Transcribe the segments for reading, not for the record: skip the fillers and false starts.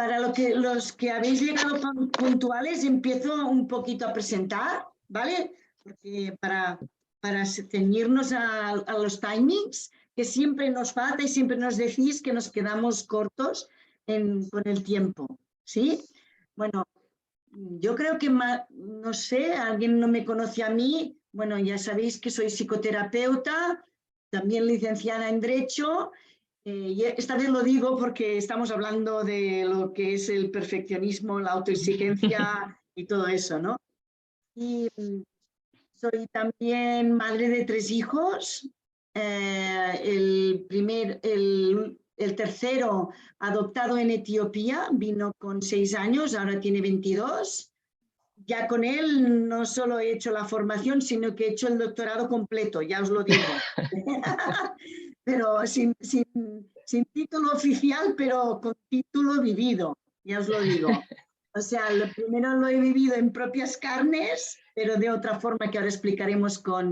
Para los que habéis llegado puntuales, empiezo un poquito a presentar, ¿vale? Porque para ceñirnos a los timings, que siempre nos falta y siempre nos decís que nos quedamos cortos con el tiempo, ¿sí? Bueno, yo creo que, no sé, alguien no me conoce a mí. Bueno, ya sabéis que soy psicoterapeuta, también licenciada en Derecho. Y esta vez lo digo porque estamos hablando de lo que es el perfeccionismo, la autoexigencia y todo eso, ¿no? Y soy también madre de 3 hijos. El tercero adoptado en Etiopía, vino con 6 años, ahora tiene 22. Ya con él no solo he hecho la formación, sino que he hecho el doctorado completo, ya os lo digo. Pero sin título oficial, pero con título vivido, ya os lo digo. O sea, lo primero lo he vivido en propias carnes, pero de otra forma que ahora explicaremos con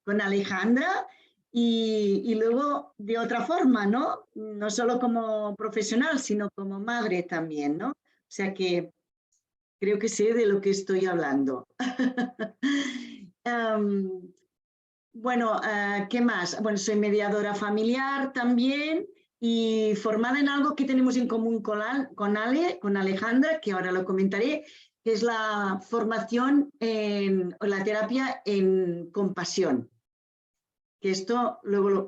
Alejandra, y luego de otra forma, ¿no? No solo como profesional, sino como madre también, ¿no? O sea que creo que sé de lo que estoy hablando. Bueno, ¿qué más? Bueno, soy mediadora familiar también y formada en algo que tenemos en común con Alejandra, que ahora lo comentaré, que es la formación o la terapia en compasión. Que esto luego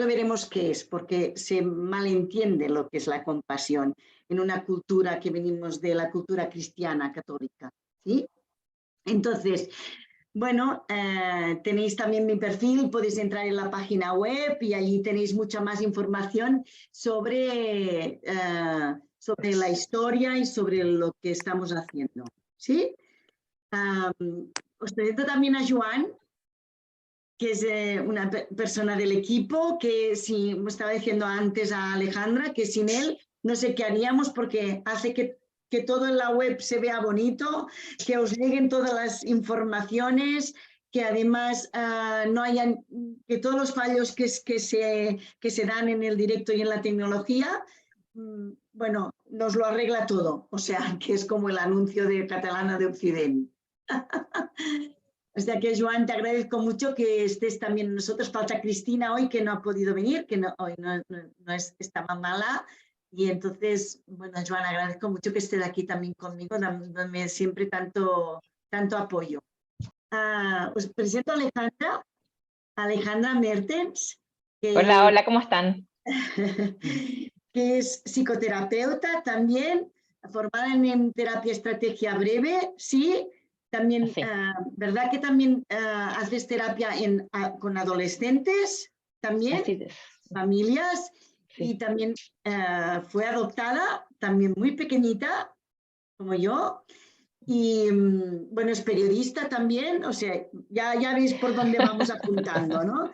veremos qué es, porque se malentiende lo que es la compasión en una cultura que venimos de la cultura cristiana católica, ¿sí? Entonces, bueno, tenéis también mi perfil, podéis entrar en la página web y allí tenéis mucha más información sobre la historia y sobre lo que estamos haciendo, ¿sí? Os presento también a Joan, que es una persona del equipo, que si me estaba diciendo antes a Alejandra, que sin él no sé qué haríamos porque hace que todo en la web se vea bonito, que os lleguen todas las informaciones, que además no hayan, que todos los fallos que se dan en el directo y en la tecnología, bueno, nos lo arregla todo, o sea, que es como el anuncio de Catalana de Occidente. O sea que, Joan, te agradezco mucho que estés también nosotros. Falta Cristina hoy, que no ha podido venir, que hoy no estaba mala. Y entonces, bueno, Joan, agradezco mucho que estés aquí también conmigo, dándome siempre tanto apoyo. Os presento a Alejandra Mertens. Hola, hola, ¿cómo están? Que es psicoterapeuta también, formada en terapia estrategia breve, sí. También, Sí. ¿verdad que también haces terapia con adolescentes también? Así es. Familias, sí. Y también fue adoptada, también muy pequeñita, como yo, y bueno, es periodista también, o sea, ya veis por dónde vamos apuntando, ¿no?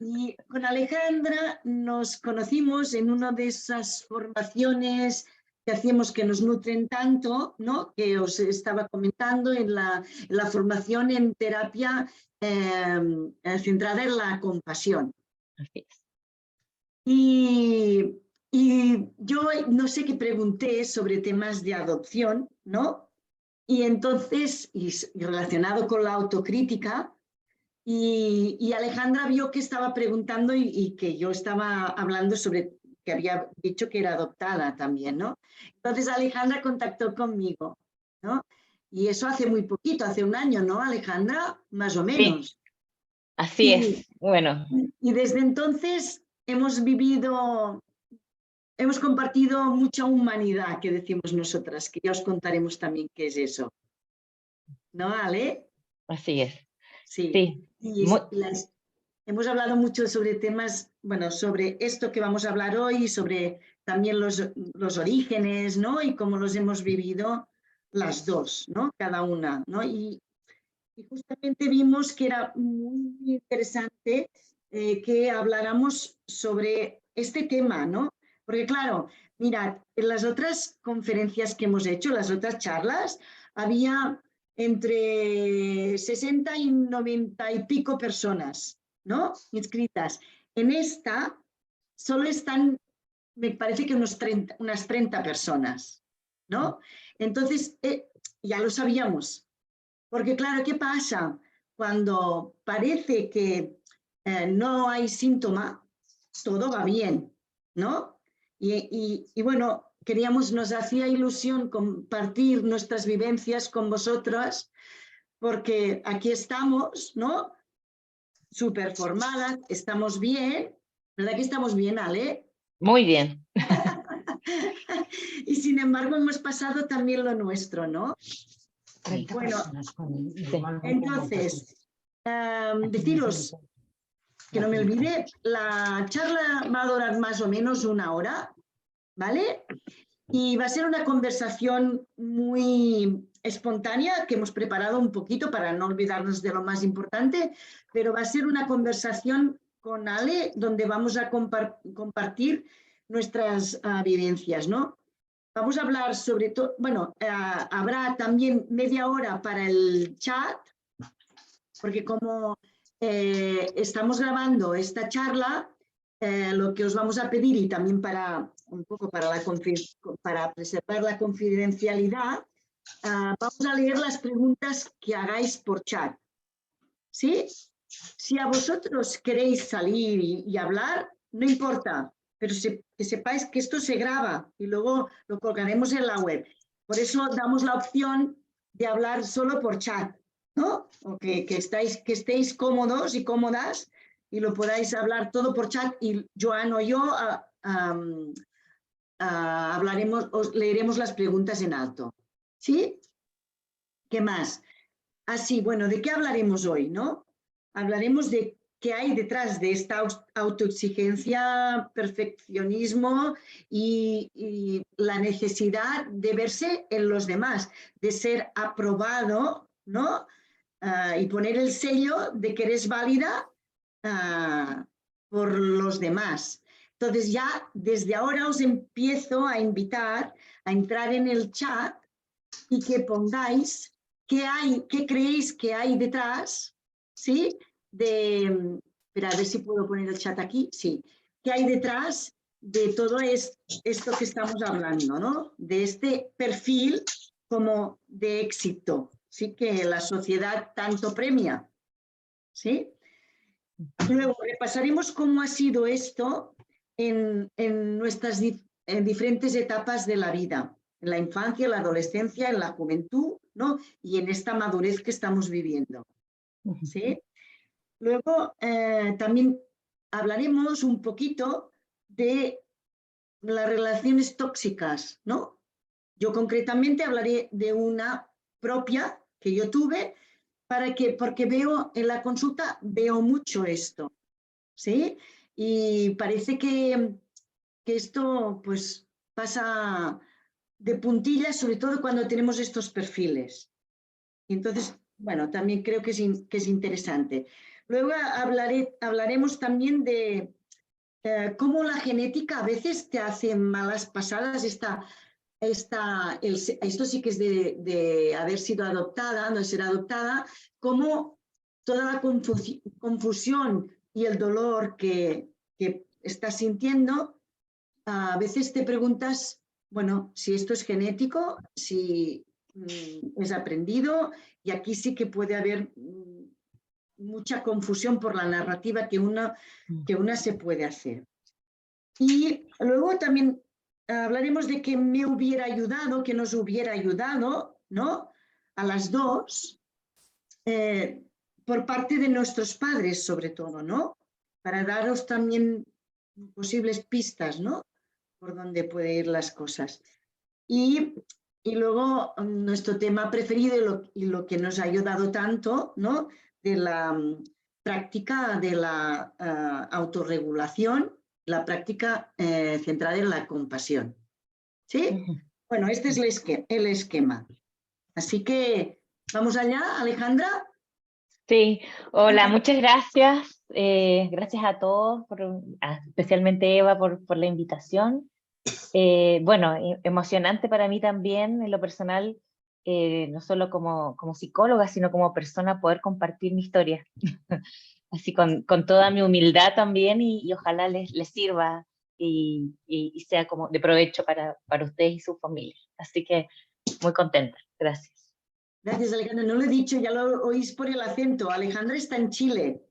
Y con Alejandra nos conocimos en una de esas formaciones que hacemos que nos nutren tanto, ¿no? Que os estaba comentando en la formación en terapia centrada en la compasión. Así es. Y yo no sé qué pregunté sobre temas de adopción, ¿no? Y entonces, y relacionado con la autocrítica, y Alejandra vio que estaba preguntando y que yo estaba hablando sobre que había dicho que era adoptada también, ¿no? Entonces Alejandra contactó conmigo, ¿no? Y eso hace muy poquito, hace un año, ¿no, Alejandra? Más o menos. Sí, así es. Bueno. Y desde entonces hemos compartido mucha humanidad, que decimos nosotras, que ya os contaremos también qué es eso. ¿No, Ale? Así es. Sí. Sí. Y hemos hablado mucho sobre temas, bueno, sobre esto que vamos a hablar hoy, sobre también los orígenes, ¿no? Y cómo los hemos vivido las dos, ¿no? Cada una, ¿no? Y justamente vimos que era muy interesante que habláramos sobre este tema, ¿no? Porque claro, mirad, en las otras conferencias que hemos hecho, las otras charlas, había entre 60 y 90 y pico personas, ¿no? Inscritas. En esta solo están me parece que unas 30 personas, ¿no? Entonces, ya lo sabíamos, porque claro, ¿qué pasa? Cuando parece que no hay síntoma, todo va bien, ¿no? Y bueno, nos hacía ilusión compartir nuestras vivencias con vosotras, porque aquí estamos, ¿no? Súper formadas, estamos bien, ¿verdad que estamos bien, Ale? Muy bien. Y sin embargo hemos pasado también lo nuestro, ¿no? 30 Bueno, personas con entonces, deciros que no me olvide, la charla va a durar más o menos 1 hora, ¿vale? Y va a ser una conversación muy espontánea que hemos preparado un poquito para no olvidarnos de lo más importante, pero va a ser una conversación con Ale donde vamos a compartir nuestras vivencias, ¿no? Vamos a hablar sobre todo, bueno, habrá también media hora para el chat, porque como estamos grabando esta charla, lo que os vamos a pedir y también para un poco para preservar la confidencialidad, vamos a leer las preguntas que hagáis por chat. ¿Sí? Si a vosotros queréis salir y hablar, no importa, pero que sepáis que esto se graba y luego lo colgaremos en la web. Por eso damos la opción de hablar solo por chat, ¿no? O que estéis cómodos y cómodas y lo podáis hablar todo por chat y Joan o yo os leeremos las preguntas en alto. ¿Sí? ¿Qué más? Así, bueno, ¿de qué hablaremos hoy, no? Hablaremos de qué hay detrás de esta autoexigencia, perfeccionismo y la necesidad de verse en los demás, de ser aprobado, ¿no? Y poner el sello de que eres válida por los demás. Entonces ya desde ahora os empiezo a invitar a entrar en el chat y que pongáis qué creéis que hay detrás, ¿sí? Espera, a ver si puedo poner el chat aquí, sí. ¿Qué hay detrás de todo esto que estamos hablando, ¿no? De este perfil como de éxito, ¿sí? Que la sociedad tanto premia, ¿sí? Luego repasaremos cómo ha sido esto en nuestras diferentes etapas de la vida, en la infancia, en la adolescencia, en la juventud, ¿no? Y en esta madurez que estamos viviendo, ¿sí? Luego también hablaremos un poquito de las relaciones tóxicas, ¿no? Yo concretamente hablaré de una propia que yo tuve, porque veo en la consulta, veo mucho esto, ¿sí? Y parece que esto pues pasa de puntillas, sobre todo cuando tenemos estos perfiles. Y entonces, bueno, también creo que es interesante. Luego hablaremos también de cómo la genética a veces te hace malas pasadas. Esto sí que es de haber sido adoptada, no ser adoptada, cómo toda la confusión y el dolor que estás sintiendo, a veces te preguntas, bueno, si esto es genético, si es aprendido, y aquí sí que puede haber mucha confusión por la narrativa que una se puede hacer. Y luego también hablaremos de que me hubiera ayudado, que nos hubiera ayudado, ¿no? A las dos, por parte de nuestros padres, sobre todo, ¿no? Para daros también posibles pistas, ¿no? Por dónde pueden ir las cosas. Y luego nuestro tema preferido y lo que nos ha ayudado tanto, ¿no? De la práctica de la autorregulación, la práctica centrada en la compasión. ¿Sí? Bueno, este es el esquema. Así que, ¿vamos allá, Alejandra? Sí, hola, muchas gracias. Gracias a todos, especialmente Eva, por la invitación. Bueno, emocionante para mí también, en lo personal, no solo como psicóloga, sino como persona, poder compartir mi historia. Así con toda mi humildad también, y ojalá les sirva y sea como de provecho para ustedes y su familia. Así que muy contenta. Gracias. Gracias, Alejandra. No lo he dicho, ya lo oís por el acento. Alejandra está en Chile.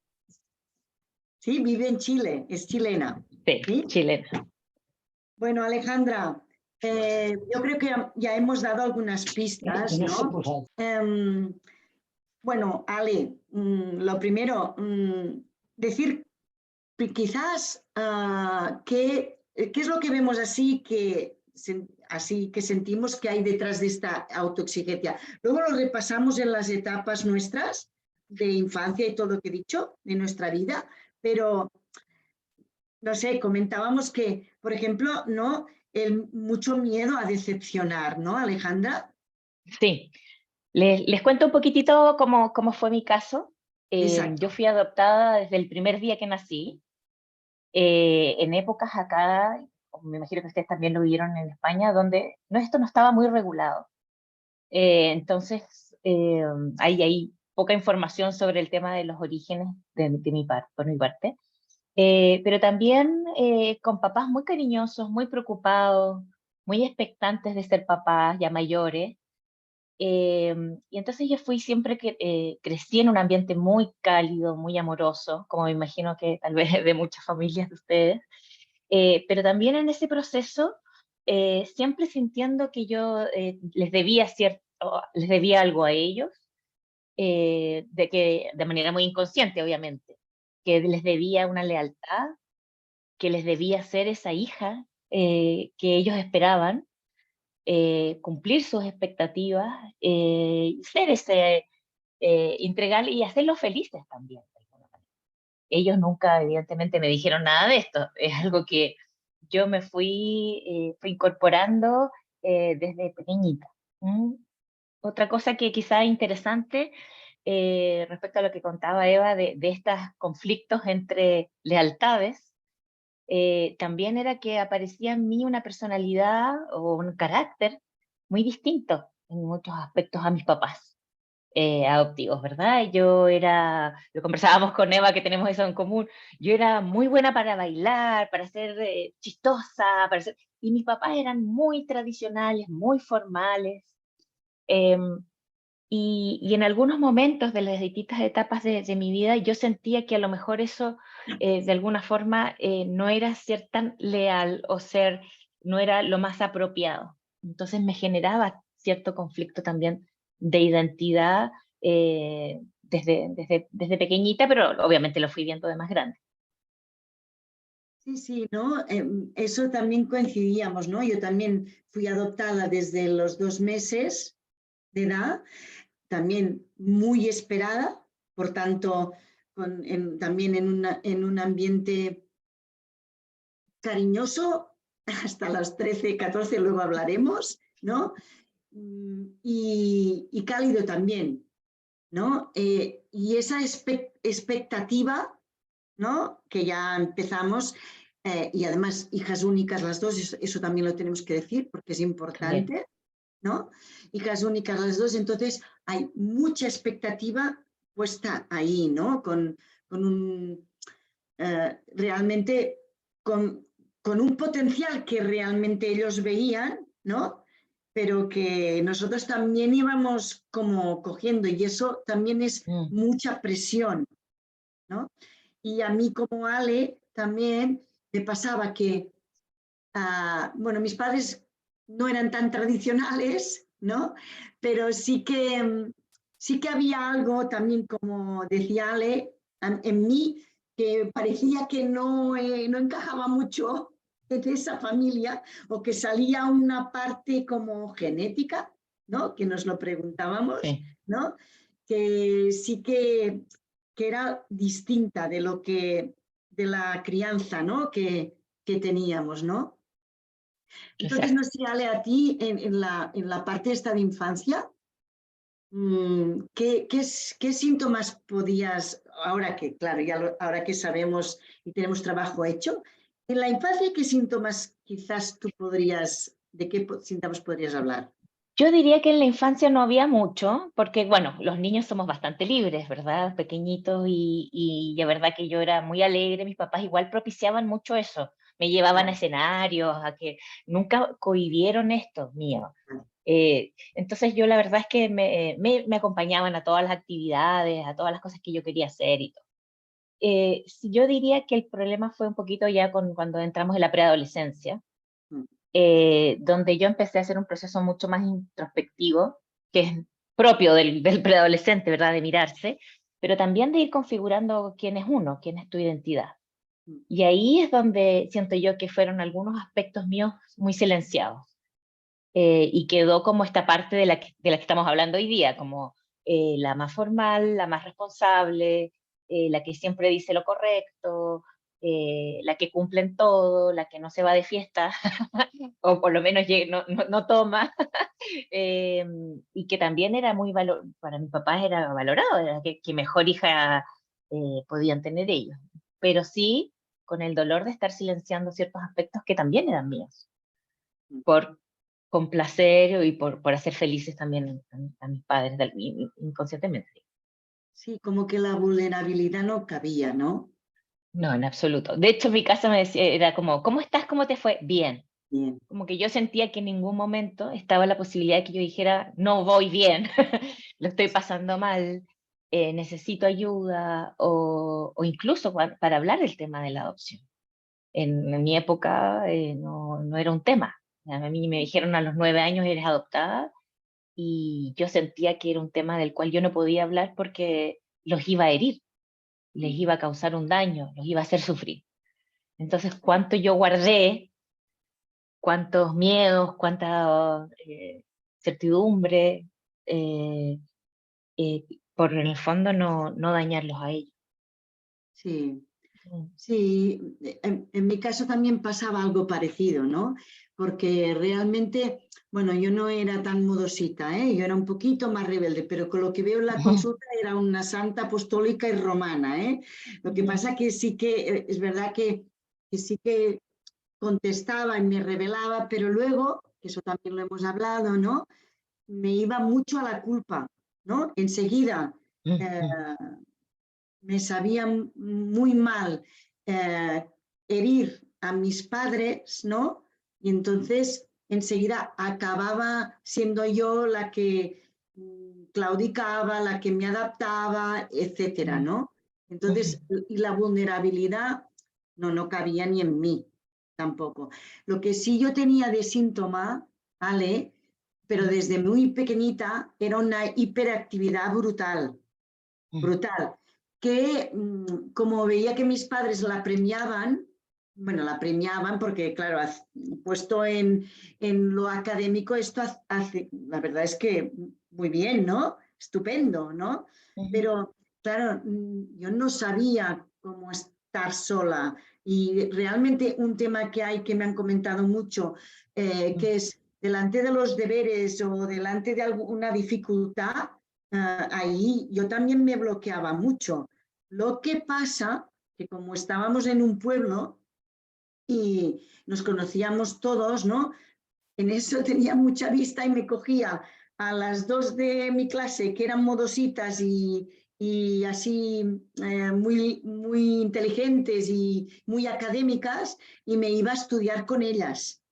Sí, vive en Chile, es chilena. Sí, ¿Sí? chilena. Bueno, Alejandra, yo creo que ya hemos dado algunas pistas, ¿no? Bueno, Ale, lo primero, decir quizás qué es lo que vemos así que sentimos que hay detrás de esta autoexigencia. Luego lo repasamos en las etapas nuestras de infancia y todo lo que he dicho de nuestra vida, pero no sé, comentábamos que, por ejemplo, ¿no? Mucho miedo a decepcionar, ¿no, Alejandra? Sí, les cuento un poquitito cómo fue mi caso. Exacto. Yo fui adoptada desde el primer día que nací. En épocas acá, me imagino que ustedes también lo vieron en España, donde esto no estaba muy regulado. Entonces, hay poca información sobre el tema de los orígenes por mi parte. Pero también con papás muy cariñosos, muy preocupados, muy expectantes de ser papás ya mayores. Y entonces yo fui siempre que crecí en un ambiente muy cálido, muy amoroso, como me imagino que tal vez de muchas familias de ustedes. Pero también en ese proceso, siempre sintiendo que yo les debía algo a ellos, de manera muy inconsciente, obviamente, que les debía una lealtad, que les debía ser esa hija que ellos esperaban, cumplir sus expectativas, ser ese, entregarle y hacerlos felices también. De alguna manera. Ellos nunca, evidentemente, me dijeron nada de esto. Es algo que yo me fui incorporando desde pequeñita. ¿Mm? Otra cosa que quizá interesante respecto a lo que contaba Eva de estos conflictos entre lealtades, también era que aparecía en mí una personalidad o un carácter muy distinto en muchos aspectos a mis papás adoptivos, ¿verdad? Lo conversábamos con Eva que tenemos eso en común, yo era muy buena para bailar, para ser chistosa, y mis papás eran muy tradicionales, muy formales, em, y en algunos momentos de las distintas etapas de mi vida, yo sentía que a lo mejor eso, de alguna forma, no era ser tan leal no era lo más apropiado. Entonces me generaba cierto conflicto también de identidad desde pequeñita, pero obviamente lo fui viendo de más grande. Sí, sí, ¿no? Eso también coincidíamos, ¿no? Yo también fui adoptada desde los 2 meses de edad, también muy esperada, por tanto, también en un ambiente cariñoso hasta los 13, 14, luego hablaremos, ¿no? Y cálido también, ¿no? Y esa expectativa, ¿no? Que ya empezamos, y además hijas únicas las dos, eso también lo tenemos que decir porque es También. importante, ¿no? Hijas únicas las dos, entonces hay mucha expectativa puesta ahí, ¿no? Con un, realmente, con un potencial que realmente ellos veían, ¿no? Pero que nosotros también íbamos como cogiendo y eso también es Mm, mucha presión, ¿no? Y a mí como Ale también me pasaba que, bueno, mis padres no eran tan tradicionales, ¿no? Pero sí que había algo también, como decía Ale, en mí, que parecía que no encajaba mucho en esa familia o que salía una parte como genética, ¿no? Que nos lo preguntábamos, sí, ¿no? Que sí que era distinta de la crianza, ¿no? Que teníamos, ¿no? Entonces, no exacto. sé, Ale, a ti en la parte esta de infancia, ¿qué síntomas podías, ahora que, claro, ahora que sabemos y tenemos trabajo hecho, en la infancia, qué síntomas quizás de qué síntomas podrías hablar? Yo diría que en la infancia no había mucho, porque bueno, los niños somos bastante libres, ¿verdad? Pequeñitos y la verdad que yo era muy alegre, mis papás igual propiciaban mucho eso. me llevaban a claro, escenarios, a que nunca cohibieron esto mío. claro. Entonces yo la verdad es que me acompañaban a todas las actividades, a todas las cosas que yo quería hacer y todo. Yo diría que el problema fue un poquito ya cuando entramos en la preadolescencia, Mm, donde yo empecé a hacer un proceso mucho más introspectivo, que es propio del preadolescente, ¿verdad? De mirarse, pero también de ir configurando quién es uno, quién es tu identidad. mm, Y ahí es donde siento yo que fueron algunos aspectos míos muy silenciados. Y quedó como esta parte de la que estamos hablando hoy día, como la más formal, la más responsable, la que siempre dice lo correcto, la que cumple en todo, la que no se va de fiesta, o por lo menos no toma, eh, y que también era para mis papás era valorado, era que mejor hija podían tener ellos. Pero sí, con el dolor de estar silenciando ciertos aspectos que también eran míos, mm. por complacer y por hacer felices también a mis padres inconscientemente. Sí, como que la vulnerabilidad no cabía, ¿no? No, en absoluto. De hecho, en mi casa me decía, era como, ¿cómo estás? ¿Cómo te fue? Bien. Bien. Como que yo sentía que en ningún momento estaba la posibilidad de que yo dijera, no voy bien, lo estoy pasando mal, necesito ayuda, o incluso para hablar del tema de la adopción. En mi época no era un tema. A mí me dijeron a los 9 años eres adoptada y yo sentía que era un tema del cual yo no podía hablar porque los iba a herir, les Mm, iba a causar un daño, los iba a hacer sufrir. Entonces, cuánto yo guardé, cuántos miedos, cuánta certidumbre, eh, por en el fondo no dañarlos a ellos. sí. Mm. Sí, en mi caso también pasaba algo parecido, ¿no? Porque realmente, bueno, yo no era tan modosita, ¿eh? Yo era un poquito más rebelde, pero con lo que veo en la consulta era una santa apostólica y romana, ¿eh? Lo que pasa que sí que es verdad que sí que contestaba y me rebelaba, pero luego, que eso también lo hemos hablado, ¿no? Me iba mucho a la culpa, ¿no? Enseguida. eh, Me sabía muy mal eh, herir a mis padres, ¿no? Y entonces enseguida acababa siendo yo la que claudicaba, la que me adaptaba, etcétera, ¿no? Entonces, y la vulnerabilidad no cabía ni en mí tampoco. Lo que sí yo tenía de síntoma, ¿vale? Pero desde muy pequeñita era una hiperactividad brutal, brutal, que como veía que mis padres la premiaban, bueno, la premiaban porque, claro, puesto en lo académico, esto hace, la verdad es que muy bien, ¿no? Estupendo, ¿no? Pero, claro, yo no sabía cómo estar sola y realmente un tema que hay que me han comentado mucho, que es delante de los deberes o delante de alguna dificultad, ahí yo también me bloqueaba mucho. Lo que pasa que como estábamos en un pueblo y nos conocíamos todos, ¿no? En eso tenía mucha vista y me cogía a las dos de mi clase que eran modositas y así muy inteligentes y muy académicas y me iba a estudiar con ellas,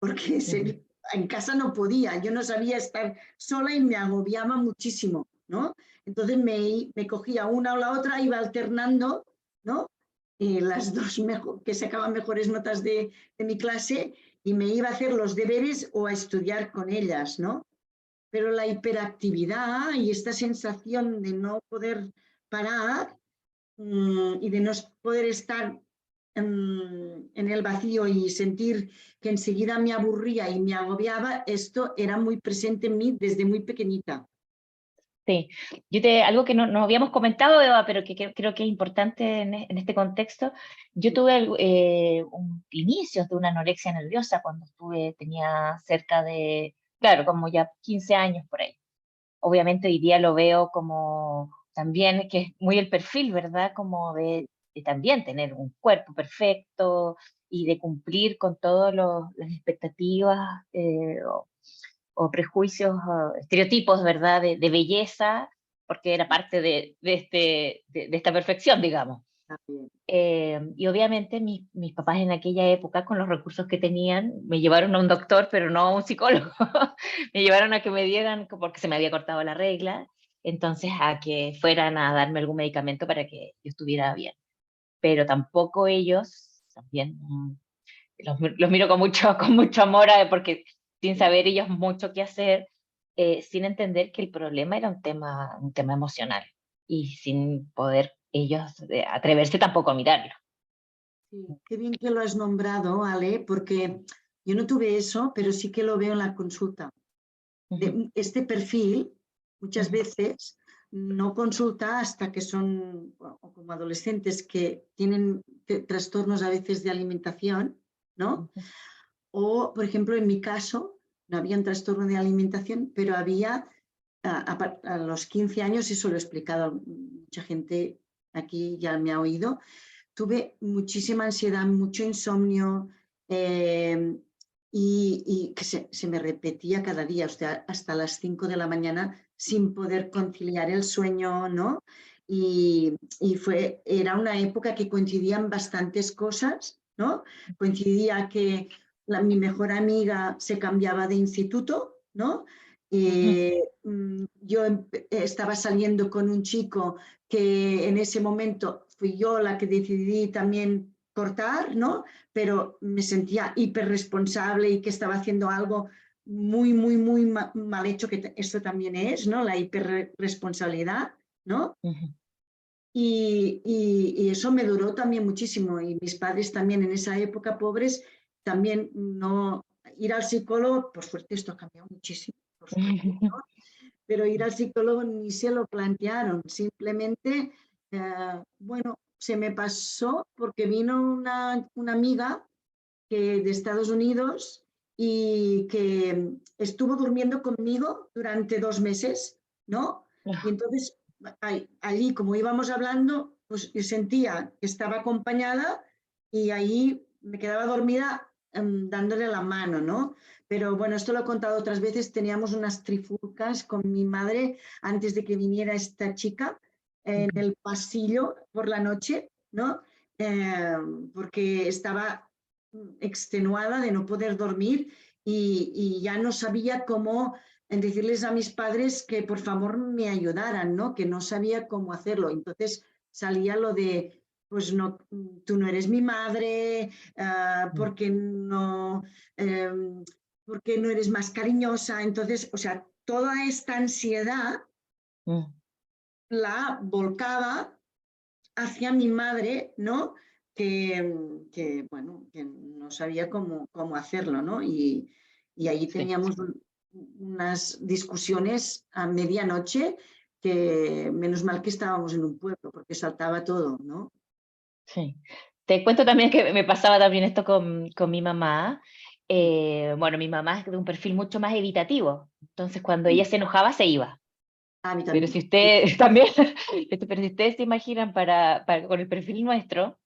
porque en casa no podía, yo no sabía estar sola y me agobiaba muchísimo, ¿no? Entonces me cogía una o la otra, iba alternando, ¿no? Las dos que sacaban mejores notas de mi clase y me iba a hacer los deberes o a estudiar con ellas, ¿no? Pero la hiperactividad y esta sensación de no poder parar y de no poder estar en el vacío y sentir que enseguida me aburría y me agobiaba, esto era muy presente en mí desde muy pequeñita. Sí, algo que no habíamos comentado, Eva, pero que creo que es importante en este contexto. Yo tuve inicios de una anorexia nerviosa cuando tenía cerca de, claro, como ya 15 años por ahí. Obviamente hoy día lo veo como también que es muy el perfil, ¿verdad? Como de también tener un cuerpo perfecto y de cumplir con todas las expectativas o prejuicios, o estereotipos, ¿verdad? De belleza, porque era parte de esta perfección, digamos. Está bien. Y obviamente mis papás en aquella época, con los recursos que tenían, me llevaron a un doctor, pero no a un psicólogo. Me llevaron a que me dieran, porque se me había cortado la regla, entonces a que fueran a darme algún medicamento para que yo estuviera bien. Pero tampoco ellos, también los miro con mucho amor, porque sin saber ellos mucho qué hacer, sin entender que el problema era un tema emocional y sin poder ellos atreverse tampoco a mirarlo. Sí, qué bien que lo has nombrado, Ale, porque yo no tuve eso, pero sí que lo veo en la consulta. Ujú, Este perfil muchas ujú, veces no consulta hasta que son, o como adolescentes que tienen trastornos a veces de alimentación, ¿no? ujú, O, por ejemplo, en mi caso, no había un trastorno de alimentación, pero había a los 15 años, eso lo he explicado, mucha gente aquí ya me ha oído, tuve muchísima ansiedad, mucho insomnio y que se me repetía cada día, o sea, hasta las 5 de la mañana sin poder conciliar el sueño, ¿no? Y era una época que coincidían bastantes cosas, ¿no? Coincidía que mi mejor amiga se cambiaba de instituto, ¿no? ujú, Yo estaba saliendo con un chico que en ese momento fui yo la que decidí también cortar, ¿no? Pero me sentía hiperresponsable y que estaba haciendo algo muy mal hecho, que esto también es, ¿no? La hiperresponsabilidad, ¿no? ujú. Y eso me duró también muchísimo. Y mis padres también en esa época pobres, también no ir al psicólogo, por suerte esto ha cambiado muchísimo, por suerte, ¿no? Pero ir al psicólogo ni se lo plantearon, simplemente, bueno, se me pasó porque vino una amiga de Estados Unidos y que estuvo durmiendo conmigo durante 2 meses, ¿no? Y entonces allí, como íbamos hablando, pues yo sentía que estaba acompañada y ahí me quedaba dormida dándole la mano, ¿no? Pero bueno, esto lo he contado otras veces, teníamos unas trifulcas con mi madre antes de que viniera esta chica en Ujú, el pasillo por la noche, ¿no? Eh, porque estaba extenuada de no poder dormir y ya no sabía cómo decirles a mis padres que por favor me ayudaran, ¿no? Que no sabía cómo hacerlo. Entonces salía lo de, pues no, tú no eres mi madre, ujú, porque no eres más cariñosa. Entonces, o sea, toda esta ansiedad ujú. la volcaba hacia mi madre, ¿no? Bueno, que no sabía cómo hacerlo, ¿no? Y ahí Sí, teníamos unas discusiones a medianoche que menos mal que estábamos en un pueblo porque saltaba todo, ¿no? sí. Te cuento también que me pasaba también esto con mi mamá. Sí, Bueno, mi mamá es de un perfil mucho más evitativo, entonces cuando ella sí. se enojaba se iba. A mí Pero también. si Sí, ustedes también, pero si ustedes se imaginan con el perfil nuestro,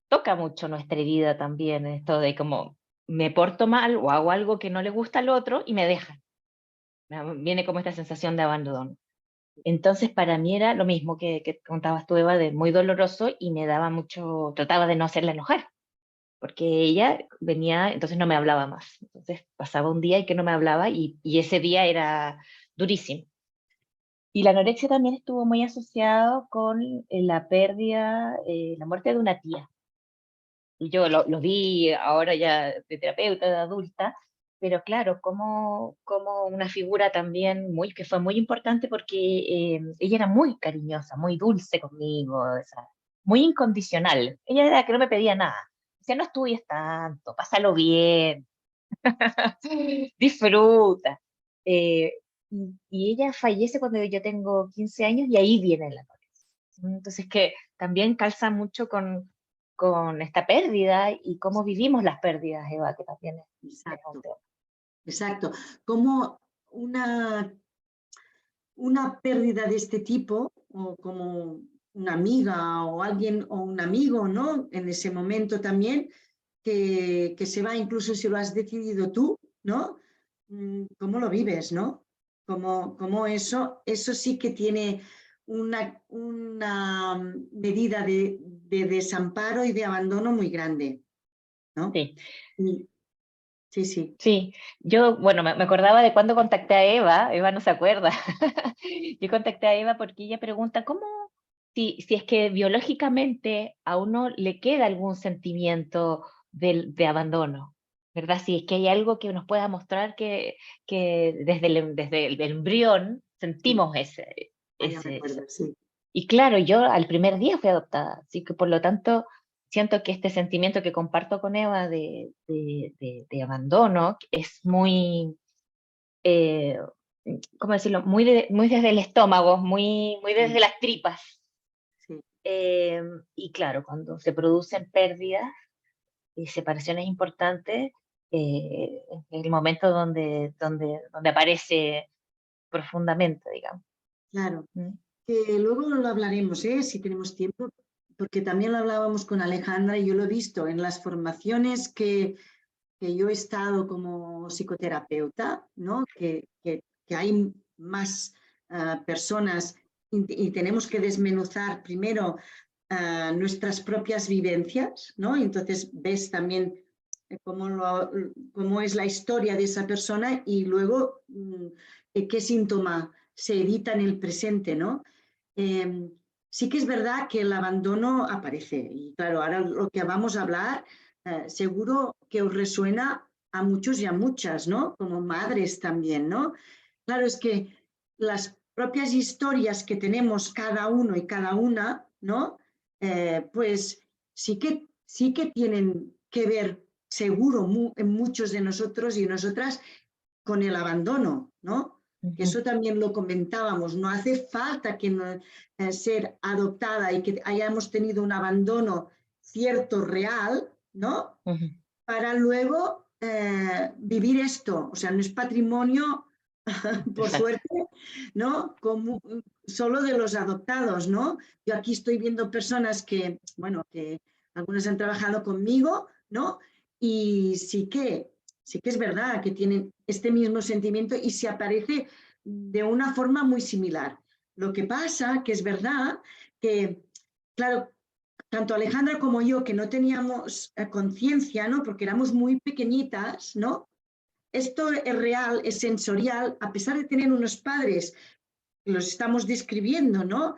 toca mucho nuestra herida también, esto de como me porto mal o hago algo que no le gusta al otro y me dejan. Viene como esta sensación de abandono. Entonces para mí era lo mismo que contabas tú, Eva, de muy doloroso y me daba mucho, trataba de no hacerla enojar, porque ella venía, entonces no me hablaba más. Entonces pasaba un día y que no me hablaba y ese día era durísimo. Y la anorexia también estuvo muy asociado con la pérdida, la muerte de una tía. Y yo lo vi ahora ya de terapeuta, de adulta, pero claro, como una figura también que fue muy importante porque ella era muy cariñosa, muy dulce conmigo, o sea, muy incondicional. Ella era la que no me pedía nada. Decía, no estudies tanto, pásalo bien, disfruta. Eh, y ella fallece cuando yo tengo 15 años y ahí viene la noticia. Entonces que también calza mucho con esta pérdida y cómo vivimos las pérdidas, Eva, que también es un exacto, tema. exacto. Como una pérdida de este tipo, o como una amiga o alguien o un amigo, ¿no? En ese momento también, que se va, incluso si lo has decidido tú, ¿no? ¿Cómo lo vives, no? Como eso sí que tiene una medida de desamparo y de abandono muy grande, ¿no? Sí. Sí, sí. Sí, yo, bueno, me acordaba de cuando contacté a Eva no se acuerda. Yo contacté a Eva porque ella pregunta si es que biológicamente a uno le queda algún sentimiento de abandono, ¿verdad? Si es que hay algo que nos pueda mostrar que desde el embrión Sí, sentimos ya me acuerdo, sí. y claro, yo al primer día fui adoptada, así que por lo tanto siento que este sentimiento que comparto con Eva de abandono es muy, eh, ¿cómo decirlo? Muy desde el estómago, muy desde Sí, las tripas. sí, Eh, y claro, cuando se producen pérdidas y separaciones importantes, es el momento donde aparece profundamente, digamos. claro. ¿Mm? Que luego lo hablaremos, si tenemos tiempo, porque también lo hablábamos con Alejandra y yo lo he visto en las formaciones que yo he estado como psicoterapeuta, ¿no? Que hay más personas y tenemos que desmenuzar primero nuestras propias vivencias, ¿no? Entonces ves también cómo es la historia de esa persona y luego qué síntoma se edita en el presente, ¿no? Eh, sí que es verdad que el abandono aparece y claro, ahora lo que vamos a hablar seguro que os resuena a muchos y a muchas, ¿no? Como madres también, ¿no? Claro, es que las propias historias que tenemos cada uno y cada una, ¿no? Pues sí que tienen que ver seguro en muchos de nosotros y nosotras con el abandono, ¿no? Que Ujú, eso también lo comentábamos, no hace falta que ser adoptada y que hayamos tenido un abandono cierto, real, ¿no? ujú. Para luego vivir esto, o sea, no es patrimonio, por Exacto. suerte, ¿no? Como, solo de los adoptados, ¿no? Yo aquí estoy viendo personas que, bueno, que algunas han trabajado conmigo, ¿no? Y sí que es verdad que tienen este mismo sentimiento y se aparece de una forma muy similar. Lo que pasa que es verdad que, claro, tanto Alejandra como yo, que no teníamos conciencia, ¿no? Porque éramos muy pequeñitas, ¿no? Esto es real, es sensorial, a pesar de tener unos padres, que los estamos describiendo, ¿no?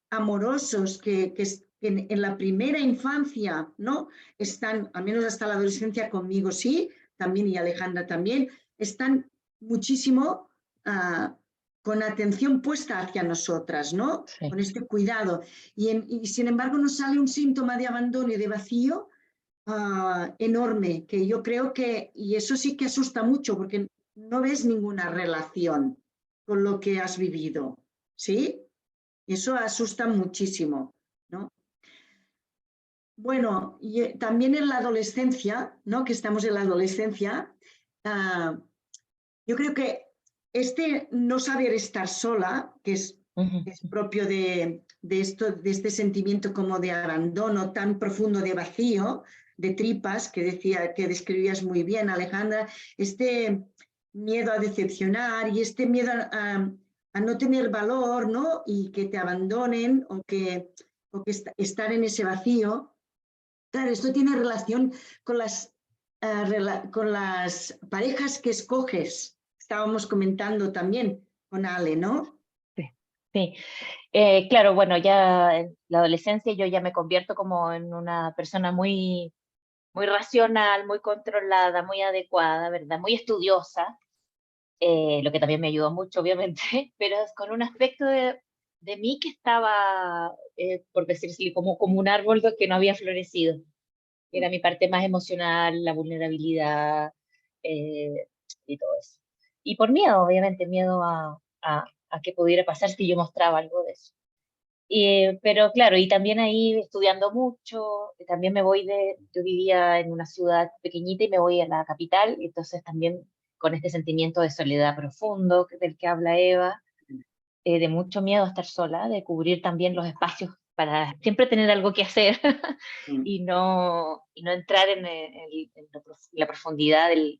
Amorosos, que en la primera infancia, ¿no? Están, al menos hasta la adolescencia conmigo, sí, también y Alejandra también, están muchísimo con atención puesta hacia nosotras, ¿no? Sí. Con este cuidado. Y sin embargo nos sale un síntoma de abandono y de vacío enorme, que yo creo que, y eso sí que asusta mucho, porque no ves ninguna relación con lo que has vivido, ¿sí? Eso asusta muchísimo, ¿no? Bueno, y también en la adolescencia, ¿no? Que estamos en la adolescencia, yo creo que este no saber estar sola, Ujú, es propio esto, de este sentimiento como de abandono tan profundo de vacío, de tripas, que decía, que describías muy bien, Alejandra, este miedo a decepcionar y este miedo a no tener valor, ¿no? Y que te abandonen estar en ese vacío. Claro, esto tiene relación con con las parejas que escoges. Estábamos comentando también con Ale, ¿no? sí, sí. Claro, bueno, ya en la adolescencia yo ya me convierto como en una persona muy racional, muy controlada, muy adecuada, ¿verdad? Muy estudiosa, lo que también me ayudó mucho, obviamente, pero es con un aspecto de mí que estaba, por decirlo así, como un árbol que no había florecido. Era mi parte más emocional, la vulnerabilidad eh, y todo eso. Y por miedo, obviamente, miedo a que pudiera pasar si yo mostraba algo de eso. Pero claro, y también ahí estudiando mucho, también yo vivía en una ciudad pequeñita y me voy a la capital, y entonces también con este sentimiento de soledad profundo del que habla Eva, de mucho miedo a estar sola, de cubrir también los espacios para siempre tener algo que hacer Mm. y no entrar en la profundidad del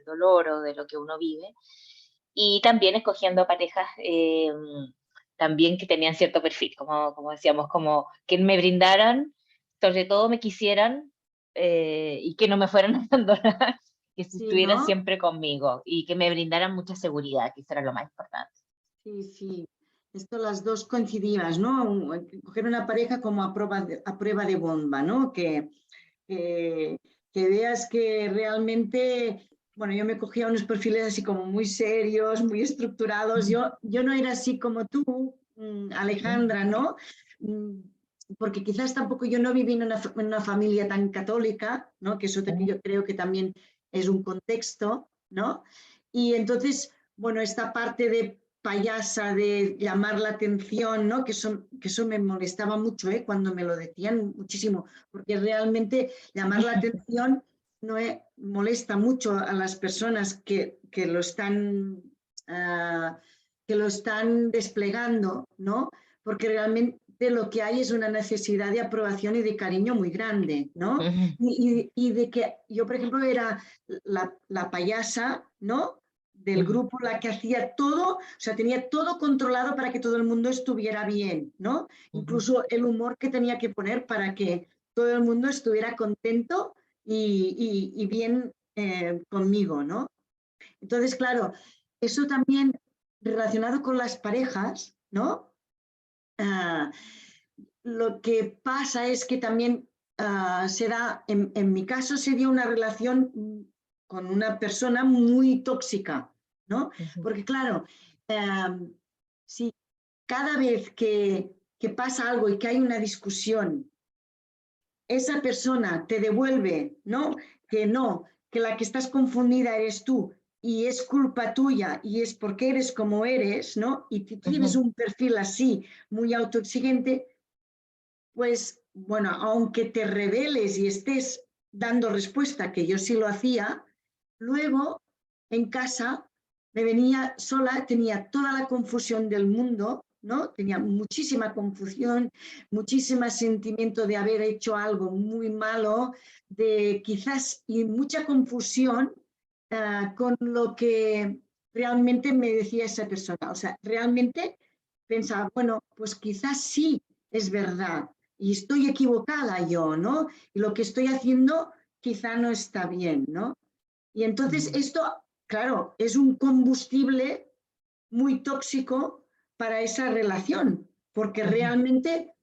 dolor o de lo que uno vive. Y también escogiendo parejas también que tenían cierto perfil, como decíamos, como que me brindaran, sobre todo me quisieran, y que no me fueran a abandonar, que Sí, estuvieran ¿no? siempre conmigo y que me brindaran mucha seguridad, que eso era lo más importante. Sí, sí. Esto las dos coincidivas, ¿no? Coger una pareja como a prueba de bomba, ¿no? Que, que veas que realmente, bueno, yo me cogía unos perfiles así como muy serios, muy estructurados. Yo no era así como tú, Alejandra, ¿no? Mm, Porque quizás tampoco yo no viví en una familia tan católica, ¿no? Que eso yo creo que también es un contexto, ¿no? Y entonces, bueno, esta parte de payasa, de llamar la atención, ¿no? Que eso me molestaba mucho, ¿eh? Cuando me lo decían muchísimo, porque realmente llamar la atención no molesta mucho a las personas que lo están desplegando, ¿no? Porque realmente lo que hay es una necesidad de aprobación y de cariño muy grande, ¿no? Y de que yo, por ejemplo, era la payasa, ¿no? Del grupo, la que hacía todo, o sea, tenía todo controlado para que todo el mundo estuviera bien, ¿no? Incluso el humor que tenía que poner para que todo el mundo estuviera contento y bien conmigo, ¿no? Entonces, claro, eso también relacionado con las parejas, ¿no? Ah, lo que pasa es que también en mi caso se dio una relación con una persona muy tóxica, ¿no? Porque claro, si cada vez que pasa algo y que hay una discusión, esa persona te devuelve, ¿no? Que la que estás confundida eres tú y es culpa tuya y es porque eres como eres, ¿no? Y tienes un perfil así, muy autoexigente, pues bueno, aunque te rebeles y estés dando respuesta, que yo sí lo hacía, luego en casa me venía sola, tenía toda la confusión del mundo, ¿no? Tenía muchísima confusión, muchísimo sentimiento de haber hecho algo muy malo, de quizás y mucha confusión con lo que realmente me decía esa persona. O sea, realmente pensaba, bueno, pues quizás sí es verdad y estoy equivocada yo, ¿no? Y lo que estoy haciendo quizá no está bien, ¿no? Y entonces esto, claro, es un combustible muy tóxico para esa relación, porque realmente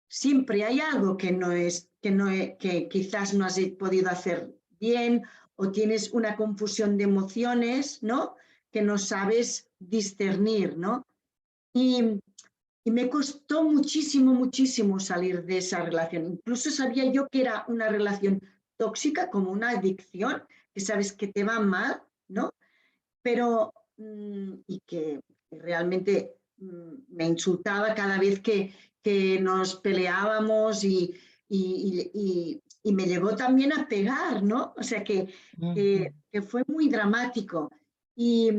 siempre hay algo que no es, que quizás no has podido hacer bien o tienes una confusión de emociones, ¿no? Que no sabes discernir, ¿no? Y, y me costó muchísimo, muchísimo salir de esa relación. Incluso sabía yo que era una relación tóxica, como una adicción, que sabes que te va mal, ¿no? Pero, y que realmente me insultaba cada vez que nos peleábamos y me llegó también a pegar, ¿no? O sea que fue muy dramático. Y,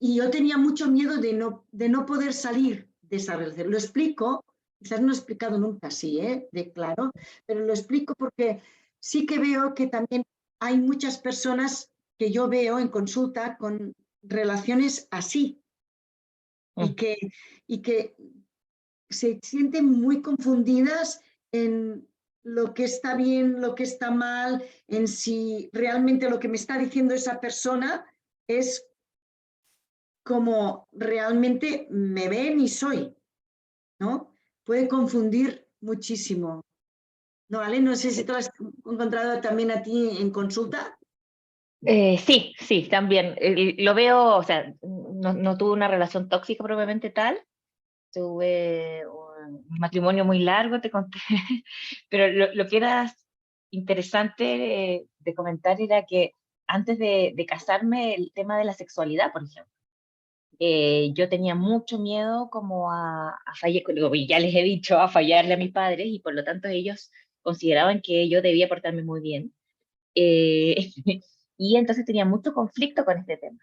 y yo tenía mucho miedo de no poder salir de esa relación. Lo explico, quizás no lo he explicado nunca así, de claro, pero lo explico porque sí que veo que también hay muchas personas que yo veo en consulta con relaciones así y que, y que se sienten muy confundidas en lo que está bien, lo que está mal, en si realmente lo que me está diciendo esa persona es como realmente me ven y soy, ¿no? Puede confundir muchísimo. No, Ale, no sé si te lo has encontrado también a ti en consulta. Sí, sí, también. Lo veo, o sea, no tuve una relación tóxica propiamente tal, tuve un matrimonio muy largo, te conté, pero lo que era interesante de comentar era que antes de casarme, el tema de la sexualidad, por ejemplo, yo tenía mucho miedo como a fallar, y ya les he dicho, a fallarle a mis padres, y por lo tanto ellos consideraban que yo debía portarme muy bien. Eh, y entonces tenía mucho conflicto con este tema,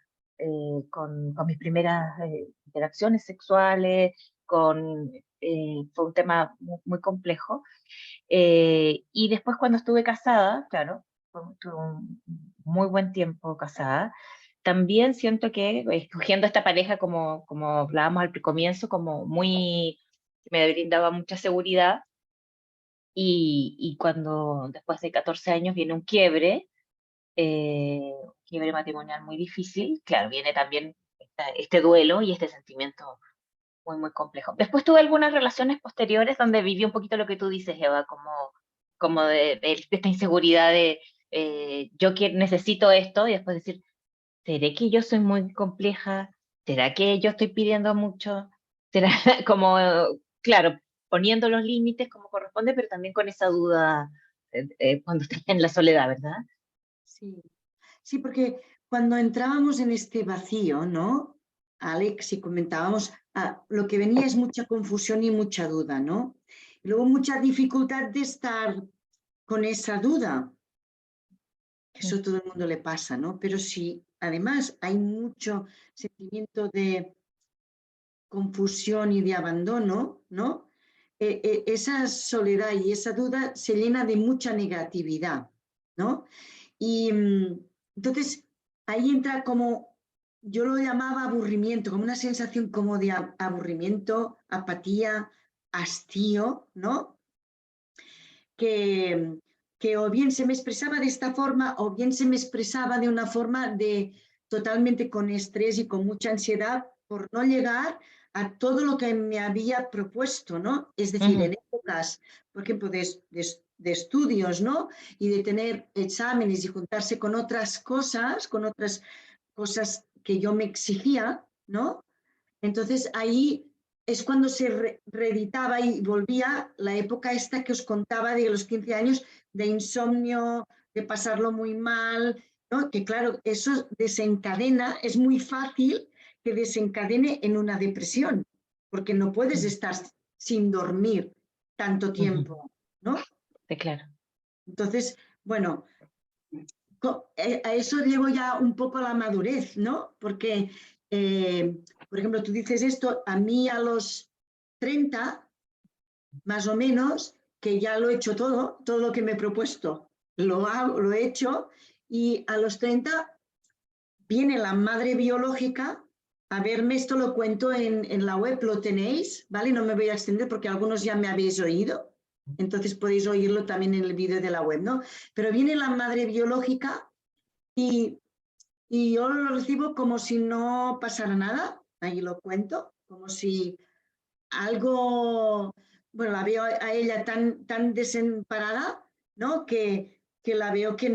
con mis primeras interacciones sexuales, fue un tema muy complejo. Y después cuando estuve casada, claro, tuve un muy buen tiempo casada, también siento que escogiendo esta pareja como hablábamos al comienzo, como muy, me brindaba mucha seguridad, y cuando después de 14 años viene un quiebre matrimonial muy difícil, claro, viene también este duelo y este sentimiento muy, muy complejo. Después tuve algunas relaciones posteriores donde viví un poquito lo que tú dices, Eva, como de esta inseguridad de yo que necesito esto y después decir, ¿seré que yo soy muy compleja? ¿Será que yo estoy pidiendo mucho? ¿Será como, claro, poniendo los límites como corresponde, pero también con esa duda cuando estás en la soledad, ¿verdad? Sí, sí, porque cuando entrábamos en este vacío, ¿no? Alex, y comentábamos, lo que venía es mucha confusión y mucha duda, ¿no? Y luego mucha dificultad de estar con esa duda. Eso a todo el mundo le pasa, ¿no? Pero si además hay mucho sentimiento de confusión y de abandono, ¿no? Esa soledad y esa duda se llena de mucha negatividad, ¿no? Y entonces ahí entra como, yo lo llamaba aburrimiento, como una sensación como de aburrimiento, apatía, hastío, ¿no? Que, que o bien se me expresaba de esta forma o bien se me expresaba de una forma de totalmente con estrés y con mucha ansiedad por no llegar a todo lo que me había propuesto, ¿no? Es decir, Ujú, en épocas, por ejemplo, de estudios, ¿no? Y de tener exámenes y juntarse con otras cosas que yo me exigía, ¿no? Entonces ahí es cuando se reeditaba y volvía la época esta que os contaba de los 15 años de insomnio, de pasarlo muy mal, ¿no? Que claro, eso desencadena, es muy fácil que desencadene en una depresión, porque no puedes ujú, estar sin dormir tanto ujú. tiempo, ¿no? Sí, claro. Entonces, bueno, a eso llevo ya un poco a la madurez, ¿no? Porque, por ejemplo, tú dices esto, a mí a los 30 más o menos, que ya lo he hecho todo lo que me he propuesto, lo he hecho, y a los 30 viene la madre biológica a verme, esto lo cuento en la web, lo tenéis, ¿vale? No me voy a extender porque algunos ya me habéis oído, entonces podéis oírlo también en el vídeo de la web, ¿no? Pero viene la madre biológica y y yo lo recibo como si no pasara nada, ahí lo cuento, como si algo, bueno, la veo a ella tan desemparada, ¿no? Que la veo que